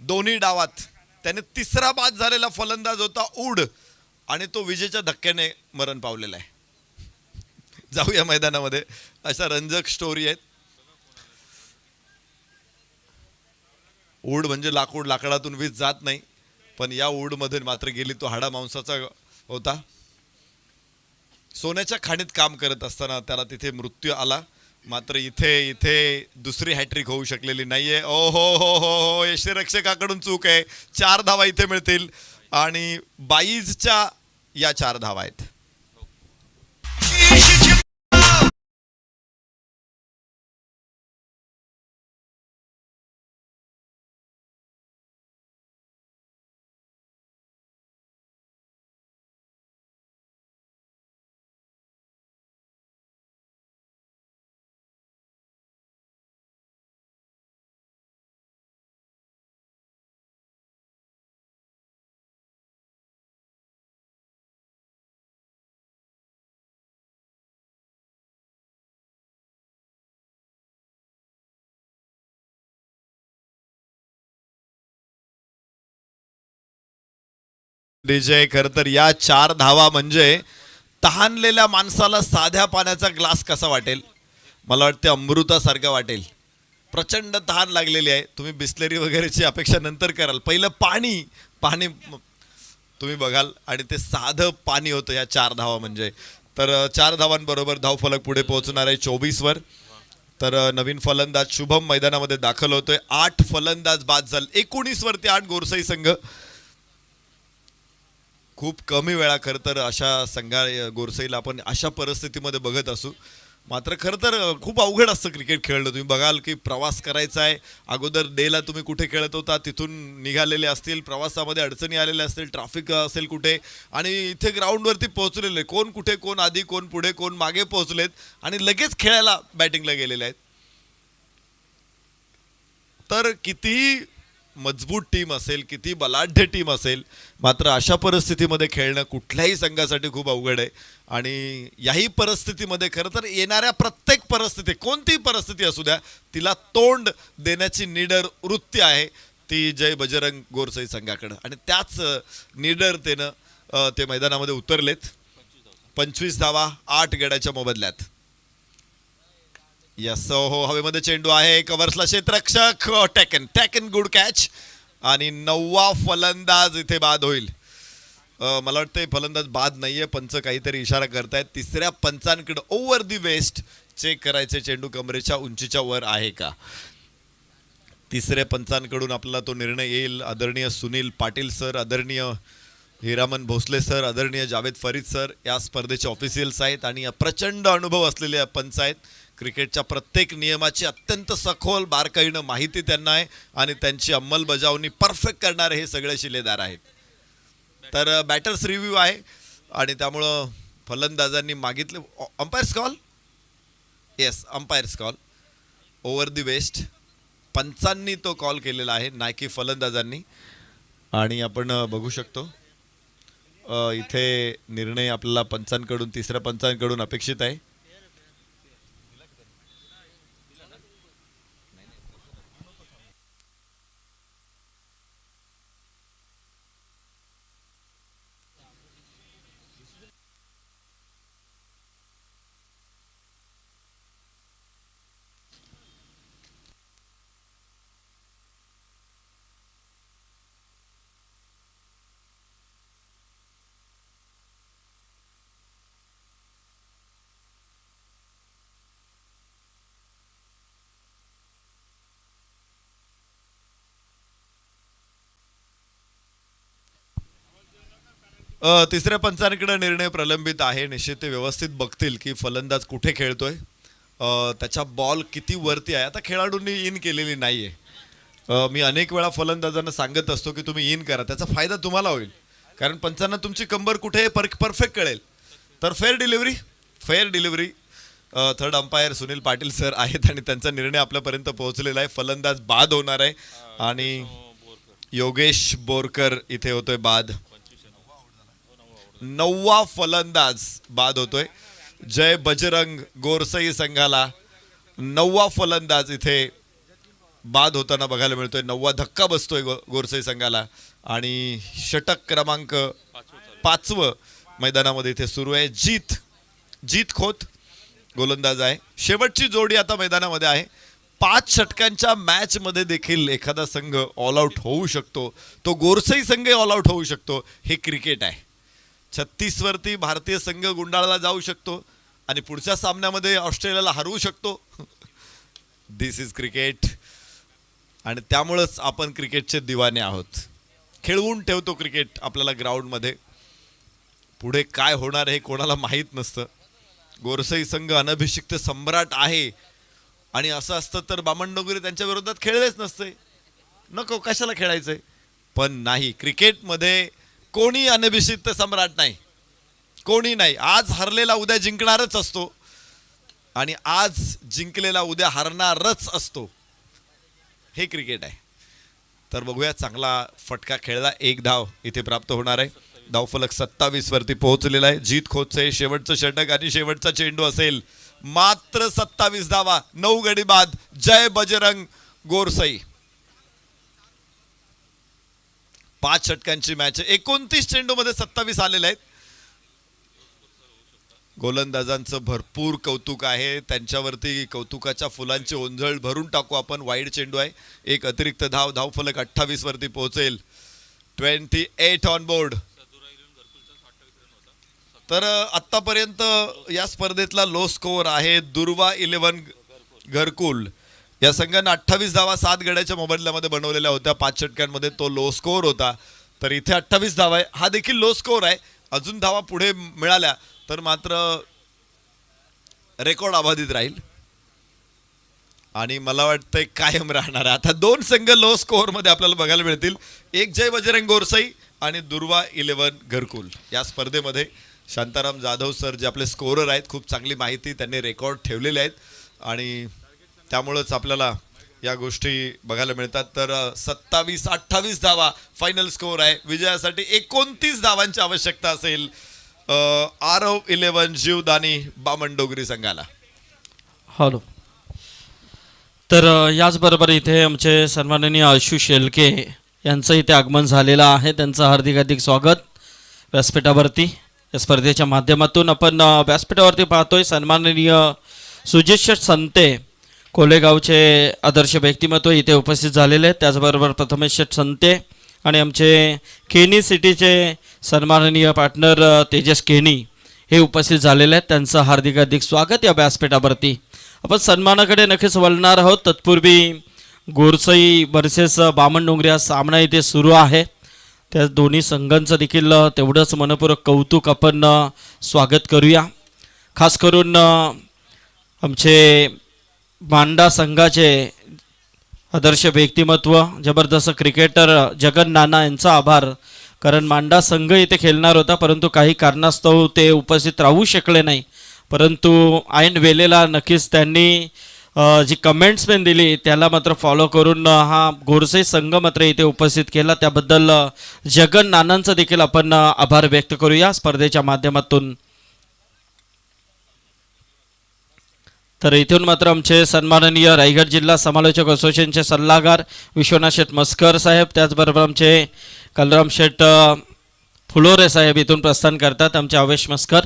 [SPEAKER 2] दोन्ही डावात त्याने 3रा बाद झालेला फलंदाज होता उड आणि तो विजेच्या धक्क्याने मरण पावलेला आहे. जाऊया मैदानामध्ये. अशा रंजक स्टोरी आहेत. उड म्हणजे लाकूड, लाकडातून वीज जात नाही, पण या उडमध्ये मात्र गेली तो हाडा मांसाचा होता. सोन्याच्या खाणीत काम करत असताना त्याला तिथे मृत्यू आला. मात्र इथे दुसरी हॅट्रिक होऊ शकलेली नाहीये. ओ हो हो हो हो यष्टीरक्षकाकडून चूक आहे. 4 धावा इथे मिळतील आणि 22च्या या 4 धावा आहेत. डीजे खरं तर या 4 धावा म्हणजे तहानलेल्या माणसाला साध्या पाण्याचा ग्लास कसा वाटेल? मला वाटते अमृतासारखं वाटेल. प्रचंड तहान लागलेली आहे. तुम्ही बिस्लेरी वगैरेची अपेक्षा नंतर कराल. पहिलं पाणी तुम्ही बघाल आणि ते साधं पाणी होतं या 4 धावा म्हणजे. तर 4 धावांबरोबर धावफलक पुढे पोहोचणार आहे 24 वर. तर नवीन फलंदाज शुभम मैदानामध्ये दाखल होतोय. 8 फलंदाज बाद झाले. 19 वरती 8 गोरसाई संघ. खूप कमी वेळा खरं तर अशा गोरसाईला आपण अशा परिस्थितीमध्ये बघत असू. मात्र खरं तर खूप अवघड असतं क्रिकेट खेळणं. तुम्ही बघाल की प्रवास करायचा आहे. अगोदर डेला तुम्ही कुठे खेळत होता तिथून निघालेले असतील, प्रवासामध्ये अडचणी आलेल्या असतील, ट्रॅफिक असेल कुठे, आणि इथे ग्राउंडवरती पोहोचलेले कोण कुठे, कोण आधी, कोण पुढे, कोण मागे पोहोचलेत आणि लगेच खेळायला बॅटिंगला गेलेले आहेत. तर कितीही मजबूत टीम असेल, किती बलाढ्य टीम असेल, मात्र अशा परिस्थितीमध्ये खेळणं कुठल्याही संघासाठी खूप अवघड आहे. आणि याही परिस्थितीमध्ये खरं तर येणाऱ्या प्रत्येक परिस्थिती, कोणतीही परिस्थिती असू द्या, तिला तोंड देण्याची निडर वृत्ती आहे ती जय बजरंग गोरसाई संघाकडं. आणि त्याच निडरतेनं ते मैदानामध्ये उतरलेत. 25 धावा 8 गड्याच्या मोबदल्यात. यस हो, हवेमध्ये चेंडू आहे. कव्हर्सला क्षेत्ररक्षक टॅकन गुड कॅच. आणि 9वा फलंदाज इथे बाद होईल. मला वाटतं फलंदाज बाद नाहीये, पंच काहीतरी इशारा करतायत. 3ऱ्या पंचांकडे ओव्हर दी वेस्ट चेक करायचे चेंडू कमरेच्या उंचीच्या वर आहे का. 3ऱ्या पंचांकडून आपल्याला तो निर्णय येईल. आदरणीय सुनील पाटील सर, आदरणीय हिरामन भोसले सर, आदरणीय जावेद फरीद सर या स्पर्धेचे ऑफिशियल्स आहेत आणि प्रचंड अनुभव असलेले पंच आहेत. क्रिकेटच्या प्रत्येक नियमाची अत्यंत सखोल बारकाईनं माहिती त्यांना आहे आणि त्यांची अंमलबजावणी परफेक्ट करणारे हे सगळे शिलेदार आहेत. तर बॅटर्स रिव्ह्यू आहे आणि त्यामुळं फलंदाजांनी मागितले umpires call. Yes, umpires call over the waist पंचांनी तो कॉल केलेला आहे, ना की फलंदाजांनी. आणि आपण बघू शकतो इथे निर्णय आपल्याला पंचांकडून, तिसऱ्या पंचांकडून अपेक्षित आहे. तिसऱ्या पंचांकडे निर्णय प्रलंबित आहे. निश्चित ते व्यवस्थित बघतील की फलंदाज कुठे खेळतोय, त्याचा बॉल किती वरती आहे. आता खेळाडूंनी इन केलेली नाहीये. मी अनेक वेळा फलंदाजांना सांगत असतो की तुम्ही इन करा, त्याचा फायदा तुम्हाला होईल, कारण पंचांना तुमची कंबर कुठे आहे परफेक्ट कळेल. तर fair delivery. Third umpire Sunil Patil sir आहेत आणि त्यांचा निर्णय आपल्यापर्यंत पोहोचलेला आहे. फलंदाज बाद होणार आहे आणि योगेश बोरकर इथे होतोय बाद. 9वा फलंदाज बाद होतोय. जय बजरंग गोरसई संघाला 9वा फलंदाज इथे बाद होताना बघायला मिळतोय. 9वा धक्का बसतोय गोरसई संघाला आणि षटक क्रमांक 5 मैदानामध्ये इथे सुरू आहे. जीत खोत गोलंदाज आहे. शेवटची जोडी आता मैदानामध्ये आहे. 5 षटकांच्या मॅच मध्ये देखील एखादा संघ ऑल आउट होऊ शकतो, तो गोरसई संघ ऑल आउट होऊ शकतो. हे क्रिकेट आहे. 36 वरती भारतीय संघ गुंडाळला जाऊ शकतो आणि पुढच्या सामन्यामध्ये ऑस्ट्रेलियाला हरवू शकतो. दिस इज क्रिकेट. आणि त्यामुळेच आपण क्रिकेटचे दिवाने आहोत. खेळवून ठेवतो क्रिकेट आपल्याला ग्राउंडमध्ये. पुढे काय होणार हे कोणाला माहीत नसतं. गोरसई संघ अनभिषिक्त सम्राट आहे आणि असं असतं तर बामणडोंगरी त्यांच्या विरोधात खेळलेच नसते. नको, कशाला खेळायचंय. पण नाही, क्रिकेटमध्ये कोणी अनभिषिक्त सम्राट नाही, कोणी नाही. आज हरलेला उद्या जिंकणारच असतो आणि आज जिंकलेला उद्या हरणारच असतो. हे क्रिकेट आहे. तर बघूया, चांगला फटका खेळला. 1 धाव इथे प्राप्त होणार आहे. धावफलक 27 वरती पोहोचलेला आहे. जीत खोतचे शेवटचं षटक आणि शेवटचा चेंडू असेल. मात्र 27 धावा, 9 गडी बाद. जय बजरंग गोरसई. 5 षटकांची मॅच आहे. 29 चेंडूमध्ये 27 आलेले आहेत. गोलंदाजांचं भरपूर कौतुक आहे. त्यांच्यावरती कौतुकाच्या फुलांची ओंजळ भरून टाकू आपण. वाईड चेंडू आहे. एक अतिरिक्त धावफलक 28 वरती पोहोचेल. 28 ऑन बोर्ड. तर आतापर्यंत या स्पर्धेतला लो स्कोअर आहे दुर्वा 11 घरकुल या संघाने 28 धावा 7 गड्याच्या मोबदल्यामध्ये बनवलेल्या होत्या. 5 षटकांमध्ये तो लो स्कोअर होता. तर इथे 28 धावा आहे. हा देखील लो स्कोअर आहे. अजून धावा पुढे मिळाल्या तर मात्र रेकॉर्ड अबाधित राहील आणि मला वाटतंय कायम राहणार आहे. आता 2 संघ लो स्कोअर मध्ये आपल्याला बघायला मिळतील. एक जय बजरंग गोरसई आणि दुर्वा 11 घरकुल. या स्पर्धेमध्ये शांताराम जाधव सर जे आपले स्कोरर आहेत, खूप चांगली माहिती त्यांनी रेकॉर्ड ठेवलेले आहेत आणि त्यामुळेच आपल्याला या गोष्टी बघायला मिळतात. तर 27-28 धावा फायनल स्कोअर आहे. विजयासाठी 29 धावांची आवश्यकता असेल आरव 11 जीवदानी बामणडोंगरी संघाला.
[SPEAKER 1] हॅलो. तर याचबरोबर इथे आमचे सन्माननीय आशु शेलके यांचं इथे आगमन झालेलं आहे. त्यांचं हार्दिक स्वागत व्यासपीठावरती. या स्पर्धेच्या माध्यमातून आपण व्यासपीठावरती पाहतोय सन्माननीय सुजित संते कोलेगावचे आदर्श व्यक्तिमत्व इथे उपस्थित झालेले आहेत. त्याचबरोबर प्रथमेश संते आणि आमचे केनी सिटीचे सन्माननीय पार्टनर तेजस केनी हे उपस्थित झालेले आहेत. त्यांचं हार्दिक स्वागत या व्यासपीठावरती. आपण सन्मानाकडे नक्कीच वळणार आहोत. तत्पूर्वी गोरसई वर्सेस बामणडोंगरी हा सामना इथे सुरू आहे. त्या दोन्ही संघांचं देखील तेवढंच मनपूर्वक कौतुक आपण स्वागत करूया. खास करून आमचे मांडा संघाचे आदर्श व्यक्तिमत्व जबरदस्त क्रिकेटर जगन नाना यांचा आभार. कारण मांडा संघ इथे खेळणार होता परंतु काही कारणास्तव ते उपस्थित राहू शकले नाही. परंतु ऐन वेळेला नक्कीच त्यांनी जी कमेंट्स पण दिली त्याला मात्र फॉलो करून हा गोरसे संघ मात्र इथे उपस्थित केला, त्याबद्दल जगन नानांचं देखील आपण आभार व्यक्त करूया स्पर्धेच्या माध्यमातून. तर इथून मात्र आमचे सन्माननीय रायगड जिल्हा समालोचक असोसिएशनचे सल्लागार विश्वनाथ शेठ मस्कर साहेब, त्याचबरोबर आमचे कलराम शेठ फुलोरे साहेब इथून प्रस्थान करतात. आमचे आवेश मस्कर.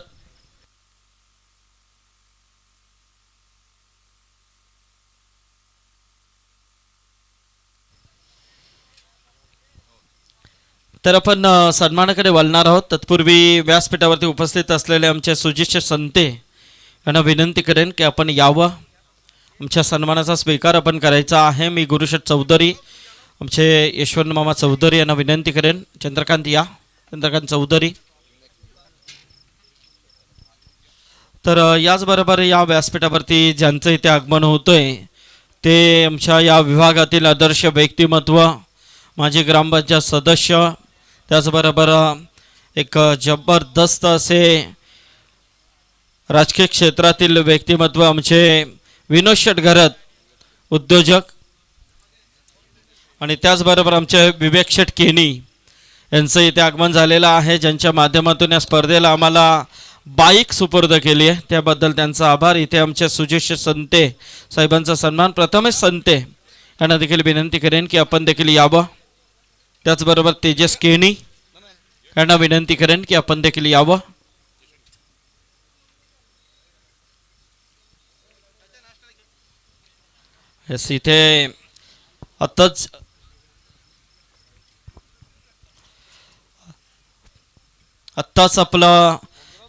[SPEAKER 1] तर आपण सन्मानाकडे वळणार आहोत. तत्पूर्वी व्यासपीठावरती उपस्थित असलेले आमचे सुजित संते यांना विनंती करेन की आपण यावं, आमच्या सन्मानाचा स्वीकार आपण करायचा आहे. मी गुरुशेठ चौधरी, आमचे यशवंत मामा चौधरी यांना विनंती करेन. चंद्रकांत या, चंद्रकांत चौधरी. तर याचबरोबर या व्यासपीठावरती ज्यांचं इथे आगमन होतंय ते आमच्या या विभागातील आदर्श व्यक्तिमत्व, माजी ग्रामपंचायत सदस्य, त्याचबरोबर एक जबरदस्त असे राजकीय क्षेत्रातील व्यक्तिमत्व आमचे विनोद शेठ घरत उद्योजक, आणि त्याचबरोबर आमचे विवेक शेठ केनी यांचं इथे आगमन झालेलं आहे, ज्यांच्या माध्यमातून या स्पर्धेला आम्हाला बाईक सुपूर्द केली आहे, त्याबद्दल त्यांचा आभार. इथे आमचे सुजित संते साहेबांचा सन्मान. प्रथमेश संते यांना देखील विनंती करेन की आपण देखील यावं. त्याचबरोबर तेजस केनी यांना विनंती करेन की आपण देखील यावं. इथे आत्ताच आपलं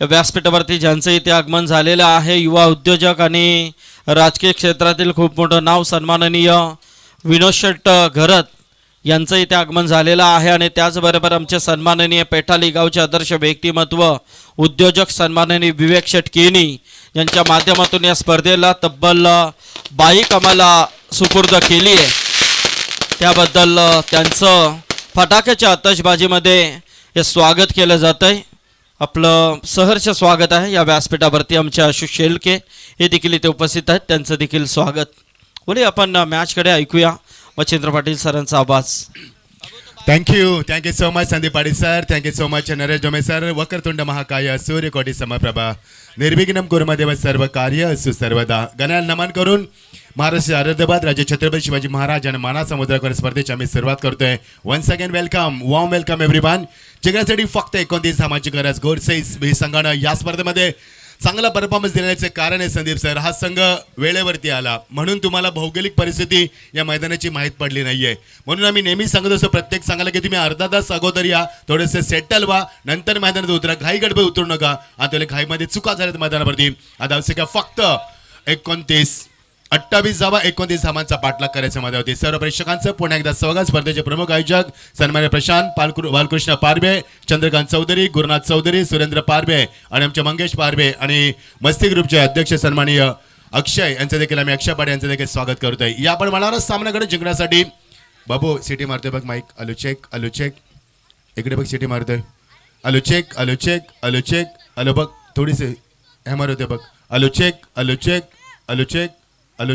[SPEAKER 1] व्यासपीठावरती ज्यांचं इथे आगमन झालेलं आहे, युवा उद्योजक आणि राजकीय क्षेत्रातील खूप मोठं नाव सन्माननीय विनोद शेठ घरत यांचं इथे आगमन झालेलं आहे. आणि त्याचबरोबर आमचे सन्माननीय पेठाली गावचे आदर्श व्यक्तिमत्व उद्योजक सन्माननीय विवेक शेठ केनी यांच्या माध्यमातून या स्पर्धेला तब्बल बाईक आम्हाला सुपूर्द केली आहे, त्याबद्दल त्यांचं फटाक्याच्या आतषबाजीमध्ये हे स्वागत केलं जातं आहे. आपलं सहर्ष स्वागत आहे या व्यासपीठावरती. आमचे आशुष शेलके हे देखील इथे उपस्थित आहेत, त्यांचं देखील स्वागत. बोले आपण मॅचकडे ऐकूया मच्छिंद्र पाटील सरांचा आवाज.
[SPEAKER 7] Thank you so much Sandeep Patil sir. Thank you so much Naresh Dome sir. वक्रतुंड महाकाय सूर्यकोटी समप्रभा निर्विघ्नं कुर्मदेव सर्व कार्य असु सर्वदा. गणाला नमन करून महाराष्ट्र आराध्यबाद राज्य छत्रपती शिवाजी महाराज आणि माना समुद्रावर स्पर्धेची आम्ही सुरुवात करतोय. Once again welcome, warm welcome everyone. जिंकण्यासाठी फक्त 29 धावांची गरज. गोरसे संघानं या स्पर्धेमध्ये चांगला परफॉर्मन्स देण्याचे कारण आहे संदीप सर, हा संघ वेळेवरती आला म्हणून तुम्हाला भौगोलिक परिस्थिती या मैदानाची माहीत पडली नाहीये. म्हणून आम्ही नेहमी सांगत असतो प्रत्येक संघाला की तुम्ही अर्धा तास अगोदर या, थोडेसे सेटल व्हा, नंतर मैदानात उतरा. घाई गडबड उतरू नका. आता घाईमध्ये चुका झाल्यात मैदानावरती. आता आवश्यक फक्त 28 जावा 29 धावांचा पाठलाग करायचा मध्ये होती. सर्व प्रेक्षकांचं पुन्हा एकदा स्वागत. स्पर्धेचे प्रमुख आयोजक सन्मान्य प्रशांत बालकृष्ण पारबे, चंद्रकांत चौधरी, गुरुनाथ चौधरी, सुरेंद्र पारबे आणि आमचे मंगेश पारबे आणि मस्ती ग्रुपचे अध्यक्ष सन्माननीय अक्षय यांचं देखील आम्ही अक्षय पाडे यांचं देखील स्वागत करतोय. या आपण मला सामन्याकडे जिंकण्यासाठी बाबू सिटी मारतोय बघ. माईक अलू चेक इकडे बघ, सिटी मारतोय. अलू चेक अलू बघ, थोडीसे हॅमर होते बघ. अलू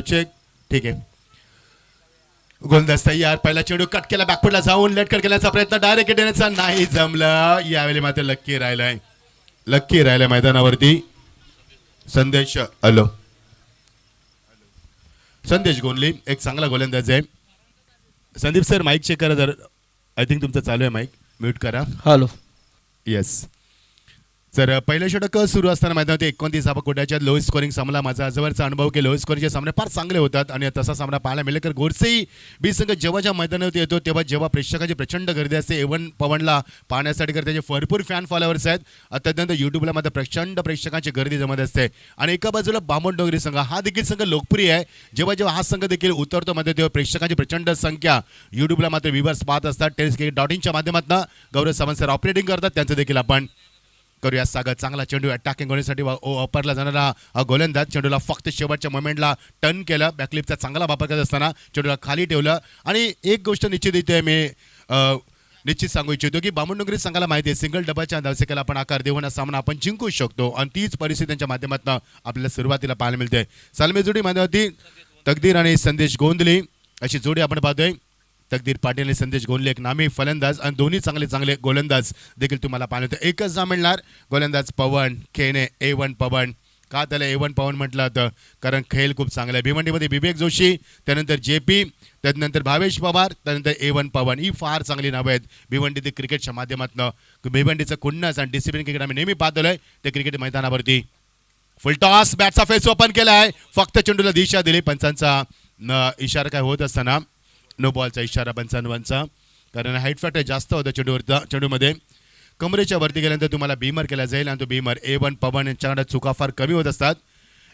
[SPEAKER 7] चेक ठीक आहे. गोलंदाज तयार. पहिला चेंडू कट केला, बॅकफुटला जाऊन लेट कट केल्याचा प्रयत्न डायरेक्ट देण्याचा नाही जमला. यावेळी मात्र लक्की राहिलाय मैदानावरती. संदेश संदेश गोंधली एक चांगला गोलंदाज आहे. संदीप सर माईक चेक करा जर. आय थिंक तुमचं चालू आहे माईक, म्यूट करा.
[SPEAKER 1] हॅलो.
[SPEAKER 7] येस. तर पहिलं षटक सुरू असताना मैदानात 29 धावा कोट्याच्या लो स्कोरिंग सामना. माझा आजवरचा अनुभव की लो स्कोरिंगचे सामने फार चांगले होतात आणि तसा सामना पाहायला मिळेल. तर गोरसेई बी संघ जेव्हा मैदानात येतो तेव्हा जेव्हा प्रेक्षकांची प्रचंड गर्दी असते एवन पवनला पाहण्यासाठी, तर त्याचे भरपूर फॅन फॉलोअर्स आहेत. अत्यंत युट्यूबला मात्र प्रचंड प्रेक्षकांची गर्दी जमत असते. आणि एका बाजूला बामण डोंगरी संघ हा देखील संघ लोकप्रिय आहे. जेव्हा हा संघ देखील उतरतो मध्ये तेव्हा प्रेक्षकांची प्रचंड संख्या युट्यूबला मात्र व्ह्यूअर्स पाहत असतात. टेलिस्क्रिकेट.in माध्यमातून गौरव सावंत सर ऑपरेटिंग करतात, त्यांचं देखील आपण करूया स्वागत. चांगला चेंडू अटॅकिंग होण्यासाठी वापरला जाणारा हा गोलंदाज. चेंडूला फक्त शेवटच्या मोमेंटला टर्न केलं. बॅकलिपचा चांगला वापर करत असताना चेंडूला खाली ठेवलं. आणि एक गोष्ट निश्चित इथे मी निश्चित सांगू इच्छितो की बामणडोंगरी संघाला माहिती आहे सिंगल डबाच्या धावसंख्येला आपण आकार देऊन हा सामना आपण जिंकू शकतो आणि तीच परिस्थिती त्यांच्या माध्यमातून आपल्याला सुरुवातीला पाहायला मिळते. सालमेजोडी माध्यमावरती तकदीर आणि संदेश गोंधली अशी जोडी आपण पाहतोय. तकदीर पाटील आणि संदेश गोंधले एक नामी फलंदाज आणि दोन्ही चांगले चांगले गोलंदाज देखील तुम्हाला पाहण्यात येतं. एकच नाव मिळणार गोलंदाज पवन केने A1 पवन. का त्याला A1 पवन म्हटलं होतं कारण खेळ खूप चांगला आहे. भिवंडीमध्ये विवेक जोशी, त्यानंतर JP, त्यानंतर भावेश पवार, त्यानंतर A1 पवन. ही फार चांगली नावं आहेत भिवंडीतील क्रिकेटच्या माध्यमातून. भिवंडीचं कुन्नस आणि डिसिप्लिन क्रिकेट आम्ही नेहमी पाहतोय ते क्रिकेट मैदानावरती. फुल टॉस बॅटचा फेस ओपन केला आहे. फक्त चेंडूला दिशा दिली. पंचांचा इशारा काय होत असताना नो बॉलचा इशारा पंचांचा, कारण हाईट फॅक्टर जास्त होतं चेंडूमध्ये. कमरेच्या वरती गेल्यानंतर तुम्हाला बीमर केला जाईल आणि तो बीमर A1 पवन यांच्याकडे चुका फार कमी होत असतात.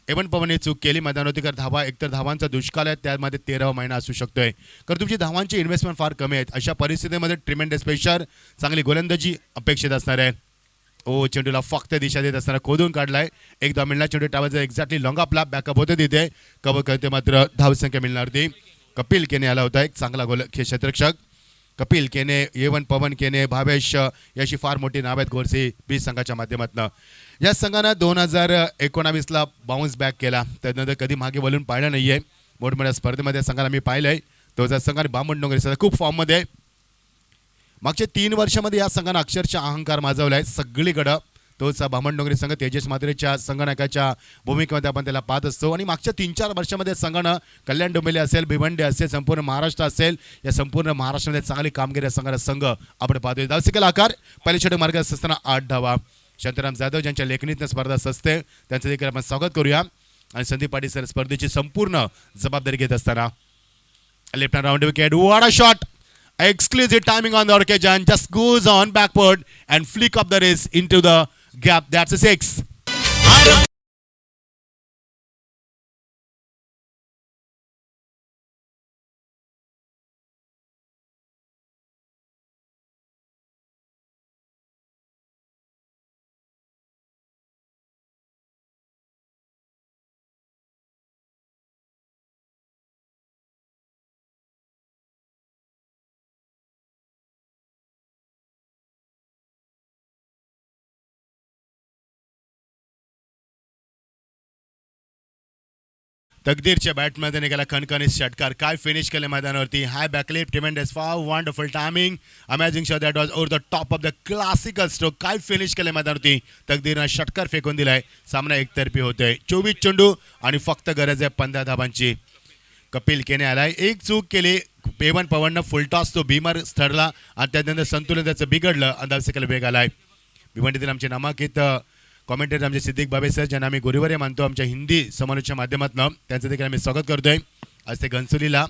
[SPEAKER 7] A1 पवनने चूक केली मैदानावरती, कारण धावा एकतर धावांचा दुष्काळ आहे, त्यामध्ये 13वा महिना असू शकतोय, कारण तुमची धावांची इन्व्हेस्टमेंट फार कमी आहेत. अशा परिस्थितीमध्ये ट्रिमेंडस प्रेशर, चांगली गोलंदाजी अपेक्षित असणार आहे. चेंडूला फक्त दिशा देत असताना खोदून काढलाय. एक धाव मिळणार. चेंडू टावायचा एक्झॅक्टली लॉंग आपला बॅकअप होते तिथे कव्हर करते, मात्र धावसंख्या मिळणार ती. कपिल केने आला होता एक चांगला क्षेत्ररक्षक. कपिल केने, A1 पवन केने, भावेश याची फार मोठी नाव आहेत गोरसी 20 संघाच्या माध्यमातून. या संघानं 2019ला बाउन्स बॅक केला, त्यानंतर कधी मागे वळून पाहिलं नाहीये. मोठमोठ्या स्पर्धेमध्ये संघाला मी पाहिलंय. तो संघाने बामण डोंगरे खूप फॉर्ममध्ये. मागच्या 3 वर्षामध्ये या संघानं अक्षरशः अहंकार माजवलाय सगळीकडं. तोच भामण डोंगरी संघ तेजस मात्रेच्या संघनायकाच्या भूमिकेमध्ये आपण त्याला पाहत असतो. आणि मागच्या 3-4 वर्षामध्ये संघानं कल्याण डोंबिवली असेल, भिवंडी असेल, संपूर्ण महाराष्ट्र असेल, या संपूर्ण महाराष्ट्रामध्ये चांगली कामगिरी संघाचा संघ आपण पाहतोय. धावसंख्येला आकार पहिल्या षटक मार्गात असताना 8 धावा. शांताराम जाधव ज्यांच्या लेखणीतनं स्पर्धा सजते त्यांचं देखील आपण स्वागत करूया. आणि संदीप पाटील सर स्पर्धेची संपूर्ण जबाबदारी घेत असताना left hand round wicket. What a shot! Exquisite timing on the occasion, just goes on backward and flick up the wrist into the gap. That's a 6. तकदीरच्या बॅटमध्ये निघाला खणखणीत षटकार. काय फिनिश केले मैदानावरती. हाय बॅकलिप, ट्रिमेंडस फार wonderful timing, amazing shot that was over the top of the classical stroke. काय finish केले मैदानावरती. तकदीरनं षटकार फेकून दिलाय. सामना एकतर्फी होतोय. 24 चेंडू आणि फक्त गरज आहे 15 धावांची. कपिल केने आलाय. एक चूक केली. A1 पवननं फुल टॉस तो भीमर ठरला आणि त्यानंतर संतुलन त्याचं बिघडलं आणि धावसंख्येला वेग आलाय. भिवंडीतील आमचे नामांकित कॉमेंटेटर आमचे सिद्दीक बाबे सर, ज्यांना आम्ही गुरुवारी मानतो आमच्या हिंदी समालोचनाच्या माध्यमातून, त्यांचं देखील आम्ही स्वागत करतोय. आज ते घनसोलीला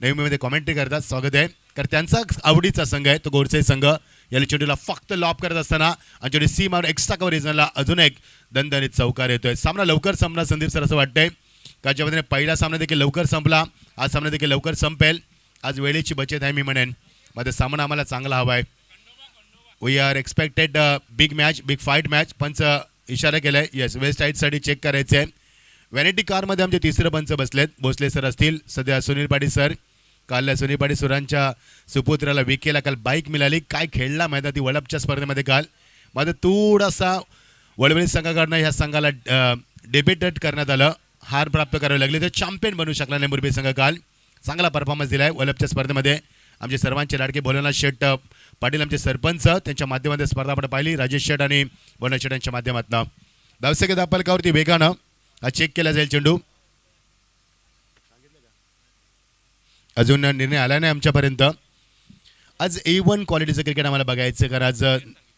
[SPEAKER 7] नेहमीमध्ये कॉमेंट्री करतात. स्वागत आहे, कारण त्यांचा आवडीचा संघ आहे तो गोडसे संघ. याला चेंडूला फक्त लॉप करत असताना आणि चेंडू सी मारून एक्स्ट्रा कव्हर रिजनला अजून एक दणदणीत चौकार येतोय. सामना लवकर संपला संदीप सर असं वाटतंय, का ज्या पद्धतीने पहिला सामना देखील लवकर संपला, आज सामना देखील लवकर संपेल. आज वेळेची बचत आहे मी म्हणेन. मध्ये सामना आम्हाला चांगला हवा आहे. We are expected big match, big fight match. पंच इशारा केलाय. येस, वेस्ट साईडसाठी चेक करायचं आहे. व्हॅनिटी कारमध्ये आमचे तिसरे पंच बसलेत. भोसले सर असतील, सध्या सुनील पाटील सर. काल सुनील पाटील सरांच्या सुपुत्राला विकेला काल बाईक मिळाली. काय खेळला मैदानात वळपच्या स्पर्धेमध्ये काल. माझं थोडासा वळवळी संघाकडनं ह्या संघाला डेब्युटेट करण्यात आलं, हार प्राप्त करावी लागली, तर चॅम्पियन बनू शकला नाही मुरबी संघ. काल चांगला परफॉर्मन्स दिला आहे वळपच्या स्पर्धेमध्ये. आमचे सर्वांचे लाडके भोलेनाथ शेट पाटील आमचे सरपंच, त्यांच्या माध्यमातून स्पर्धा आपण पाहिली. राजेश शेट आणि भोलेनाथ शेट यांच्या माध्यमातून धावसंख्या दापलकावरती वेगानं हा चेक केला जाईल चेंडू. अजून निर्णय आला नाही आमच्यापर्यंत. आज A1 क्वालिटीचं क्रिकेट आम्हाला बघायचं, कारण आज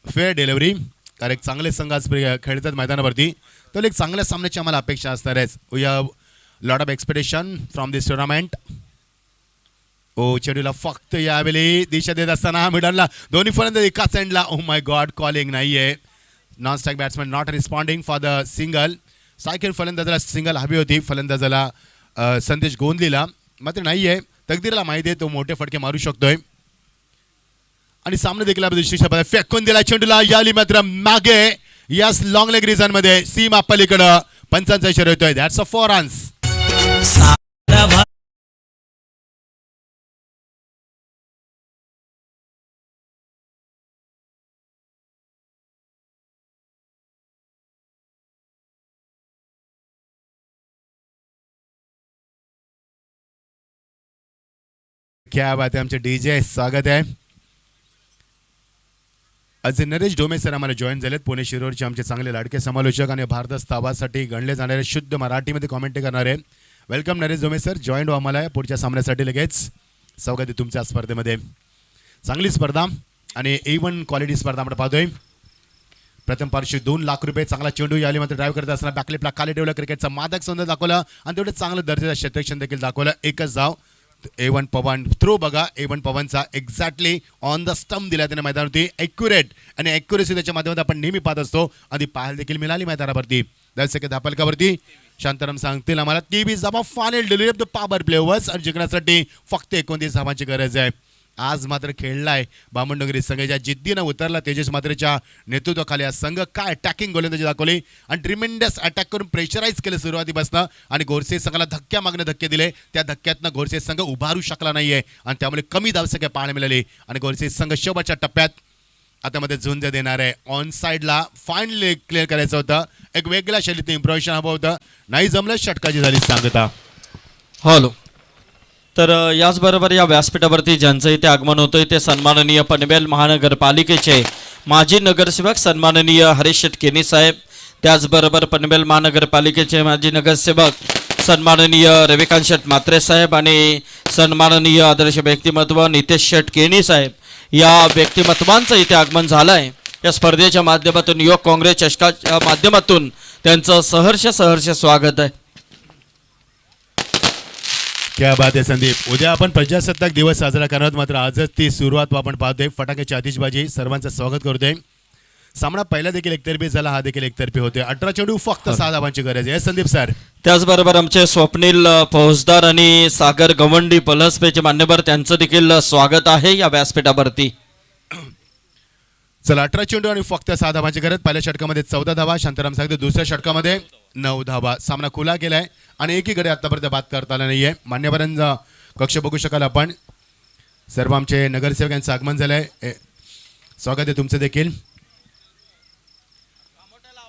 [SPEAKER 7] फेअर डिलिव्हरी, कारण एक चांगले संघ आज खेळतात मैदानावरती, तर एक चांगल्या सामन्याची आम्हाला अपेक्षा असणार आहे. We have lot of expectation from this tournament. चेंडूला फक्त यावेळी दिशा देत असताना मिडलला दोन्ही फलंदाज एकाच एंडला. माय गॉड, कॉलिंग नाहीये. Non strike batsman not responding for the single. Striker फलंदाजाला सिंगल हवी होती, फलंदाजाला संदेश गोंधलीला, मात्र नाहीये. तकदीरला माहिती आहे तो मोठे फटके मारू शकतोय. आणि सामने देखील दुसरी फेकून दिला चेंडूला. याली मात्र मागे यस लॉंग लेग रिझन मध्ये सीमा पलीकडं पंचांचा इशारा येतोय. That's a 4 runs. क्या बात आहे, आमचे डीजे स्वागत आहे. आज नरेश डोमे सर आम्हाला जॉईन झालेत. पुणे शिरोरचे आमचे चांगले लाडके समालोचक आणि भारतस्थावासाठी गणले जाणारे शुद्ध मराठीमध्ये कॉमेंट करणारे. Welcome Naresh Dome sir, join व्हा आम्हाला पुढच्या सामन्यासाठी लगेच. स्वागत आहे तुमच्या स्पर्धेमध्ये. चांगली स्पर्धा आणि A1 क्वालिटी स्पर्धा आपण पाहतोय. प्रथम पारितोषिक 2 लाख रुपये. चांगला चेंडू याली मात्र ड्राईव्ह करत असताना बॅकलिपला खाली ठेवलं. क्रिकेटचा मादक सौंदर्य दाखवलं आणि तेवढं चांगलं दर्जाचं क्षेत्ररक्षण देखील दाखवलं. एकच धाव. A1 पवन थ्रो बघा. A1 पवनचा एक्झॅक्टली ऑन द स्टंप दिला त्याने मैदानावरती. ॲक्युरेट आणि ॲक्युरेसी त्याच्या माध्यमातून आपण नेहमी पाहत असतो. आधी पाहायला देखील मिळाली मैदानावरती. दर्शक धापलकावरती शांताराम सांगतील आम्हाला 23 धावा final delivery of the power players आणि जिंकण्यासाठी फक्त 29 धावांची गरज आहे. आज मात्र खेळलाय बामणडोंगरी संघ ज्या जिद्दीनं उतरला. तेजस मात्रेच्या नेतृत्वाखाली हा संघ काय अटॅकिंग गोलंदाजी दाखवली आणि ट्रिमेंडस अटॅक करून प्रेशराईज केलं सुरुवातीपासून आणि गोरसे संघाला धक्क्या मागणे धक्के दिले. त्या धक्क्यातनं गोरसे संघ उभारू शकला नाहीये आणि त्यामुळे कमी धावसंख्या पाहायला मिळाली आणि गोरसे संघ शेवटच्या टप्प्यात आता मध्ये झुंज देणार आहे. ऑन साईडला फायनली क्लिअर करायचं होतं. एक वेगळ्या शैलीत इम्प्रोव्हेशन हवं होतं. नाही जमलं. षटकाची झाली सांगता.
[SPEAKER 1] हॅलो. तर याचबरोबर या व्यासपीठावरती ज्यांचं इथे आगमन होतंय ते सन्माननीय पनवेल महानगरपालिकेचे माजी नगरसेवक सन्माननीय हरीश शेटकेनी साहेब. त्याचबरोबर पनवेल महानगरपालिकेचे माजी नगरसेवक सन्माननीय रविकांत शेट मात्रे साहेब आणि सन्माननीय आदर्श व्यक्तिमत्व नितेश शेटकेनी साहेब या व्यक्तिमत्वांचं इथे आगमन झालं आहे. या स्पर्धेच्या माध्यमातून युवक काँग्रेस चषकाच्या माध्यमातून त्यांचं सहर्ष स्वागत आहे.
[SPEAKER 7] क्या बात आहे संदीप. उद्या आपण प्रजासत्ताक दिवस साजरा करणार मात्र आजच ती सुरुवात आपण पाहतोय. फटाक्याची आतिषबाजी सर्वांचं स्वागत करतोय. सामना पहिला देखील एकतर्फी झाला. हा देखील एकतर्फी होते. 18 चेंडू फक्त 6 धावांची गरज आहे. संदीप सर.
[SPEAKER 1] त्याचबरोबर आमचे स्वप्नील फौजदार आणि सागर गवंडी पलसपेचे मान्यवर त्यांचं देखील स्वागत आहे या व्यासपीठावरती.
[SPEAKER 7] चला 18 चेंडू आणि फक्त 6 धावांची गरज. पहिल्या षटकामध्ये 14 धावा. शांताराम सांगते दुसऱ्या षटकामध्ये 9 धावा. सामना खुला केलाय आणि एकीकडे आतापर्यंत बात करता आला नाहीये. मान्यवरांचा कक्ष बघू शकाल आपण. सर्व आमचे नगरसेवकांचं आगमन झालंय. स्वागत आहे तुमचं देखील.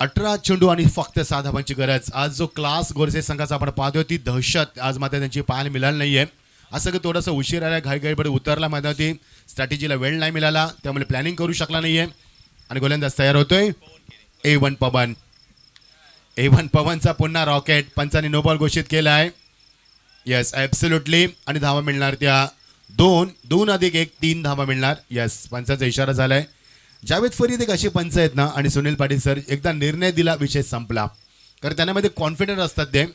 [SPEAKER 7] 18 चेंडू आणि फक्त 6 धावांची गरज. आज जो क्लास गोरसे संघाचा आपण पाहतोय ती दहशत आज मात्र त्यांची पाहायला मिळाली नाहीये. असं की थोडंसं उशीर आला. घाईघाईपणे उतरला मैदानावरती. स्ट्रॅटेजीला वेळ नाही मिळाला त्यामुळे प्लॅनिंग करू शकला नाहीये आणि गोलंदाज तयार होतोय. A1 पवन. A1 पवनचा पुन्हा रॉकेट. पंचांनी नो बॉल घोषित केला आहे. Yes absolutely. आणि धावा मिळणार त्या 2+1 3 धावा मिळणार. येस पंचाचा इशारा झालाय. जावेद फरीद एक अशी पंच आहेत ना आणि सुनील पाटील सर एकदा निर्णय दिला विषय संपला. कारण त्यांच्यामध्ये कॉन्फिडंट असतात ते.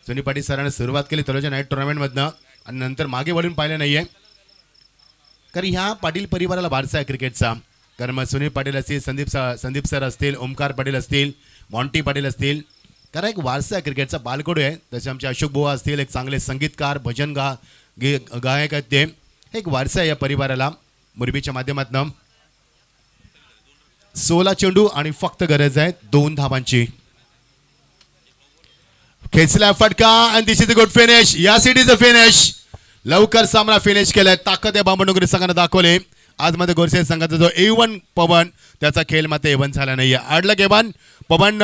[SPEAKER 7] सुनील पाटील सरांनी सुरुवात केली तलोजा नाईट टुर्नामेंटमधनं आणि नंतर मागे वळून पाहिलं नाहीये. कारण ह्या पाटील परिवाराला वारसा आहे क्रिकेटचा. कारण मग सुनील पाटील असतील, संदीप सर असतील, ओमकार पाटील असतील, मॉन्टी पाटील असतील. कारण एक वारसा आहे क्रिकेटचा. बालकडू आहे. तसे आमचे अशोक बुवा असतील एक चांगले संगीतकार भजन गायक आहेत ते. एक वारसा आहे या परिवाराला. मुरबीच्या माध्यमातून 16 चेंडू आणि फक्त गरज आहे 2 धावांची. खेचला फटका आणि दिस इज अ गुड फिनिश. या सिटीचं फिनिश. लवकर सामना फिनिश केलाय. ताकद आहे बामणडोंगरी संघाने दाखवले. आज मध्ये गोरसे संघाचा जो A1 पवन त्याचा खेळ मात्र A1 झाला नाहीये. हार्डलक A1 पवन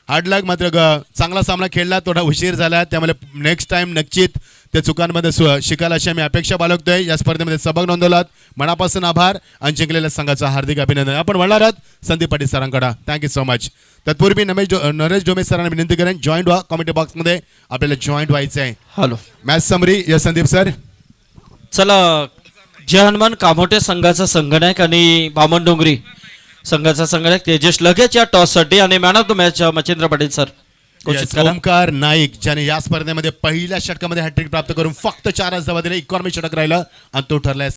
[SPEAKER 7] हार्डलक मात्र चांगला सामना खेळला. थोडा उशीर झाला त्यामुळे नेक्स्ट टाइम नक्कीच त्या चुकांमध्ये शिकायला अशी आम्ही अपेक्षा बाळगतोय. या स्पर्धेमध्ये सहभाग नोंदवलात मनापासून आभार आणि जिंकलेल्या संघाचा हार्दिक अभिनंदन. आपण वळणार आहात संदीप पाटील सरांकडे. Thank you so much. तत्पूर्वी नरेश डोमे सरांना विनंती करेन जॉईंट व्हा. कमेंट बॉक्समध्ये आपल्याला जॉईंट व्हायचं आहे.
[SPEAKER 1] हॅलो.
[SPEAKER 7] मॅच समरी या संदीप सर.
[SPEAKER 1] चला. जय हनुमान कामोटे संघाचा संघनायक आणि बामणडोंगरी संघाचा संघनायक तेजस लगेच या टॉससाठी आणि man of the match Machhindra Patil sir घोषित करा.
[SPEAKER 7] ओमकार नाईक ज्याने या स्पर्धेमध्ये पहिल्या षटकामध्ये हॅट्रिक प्राप्त करून फक्त 4 धावा दिल्या. इकॉनॉमी षटक राहिलं आणि तो ठरलाय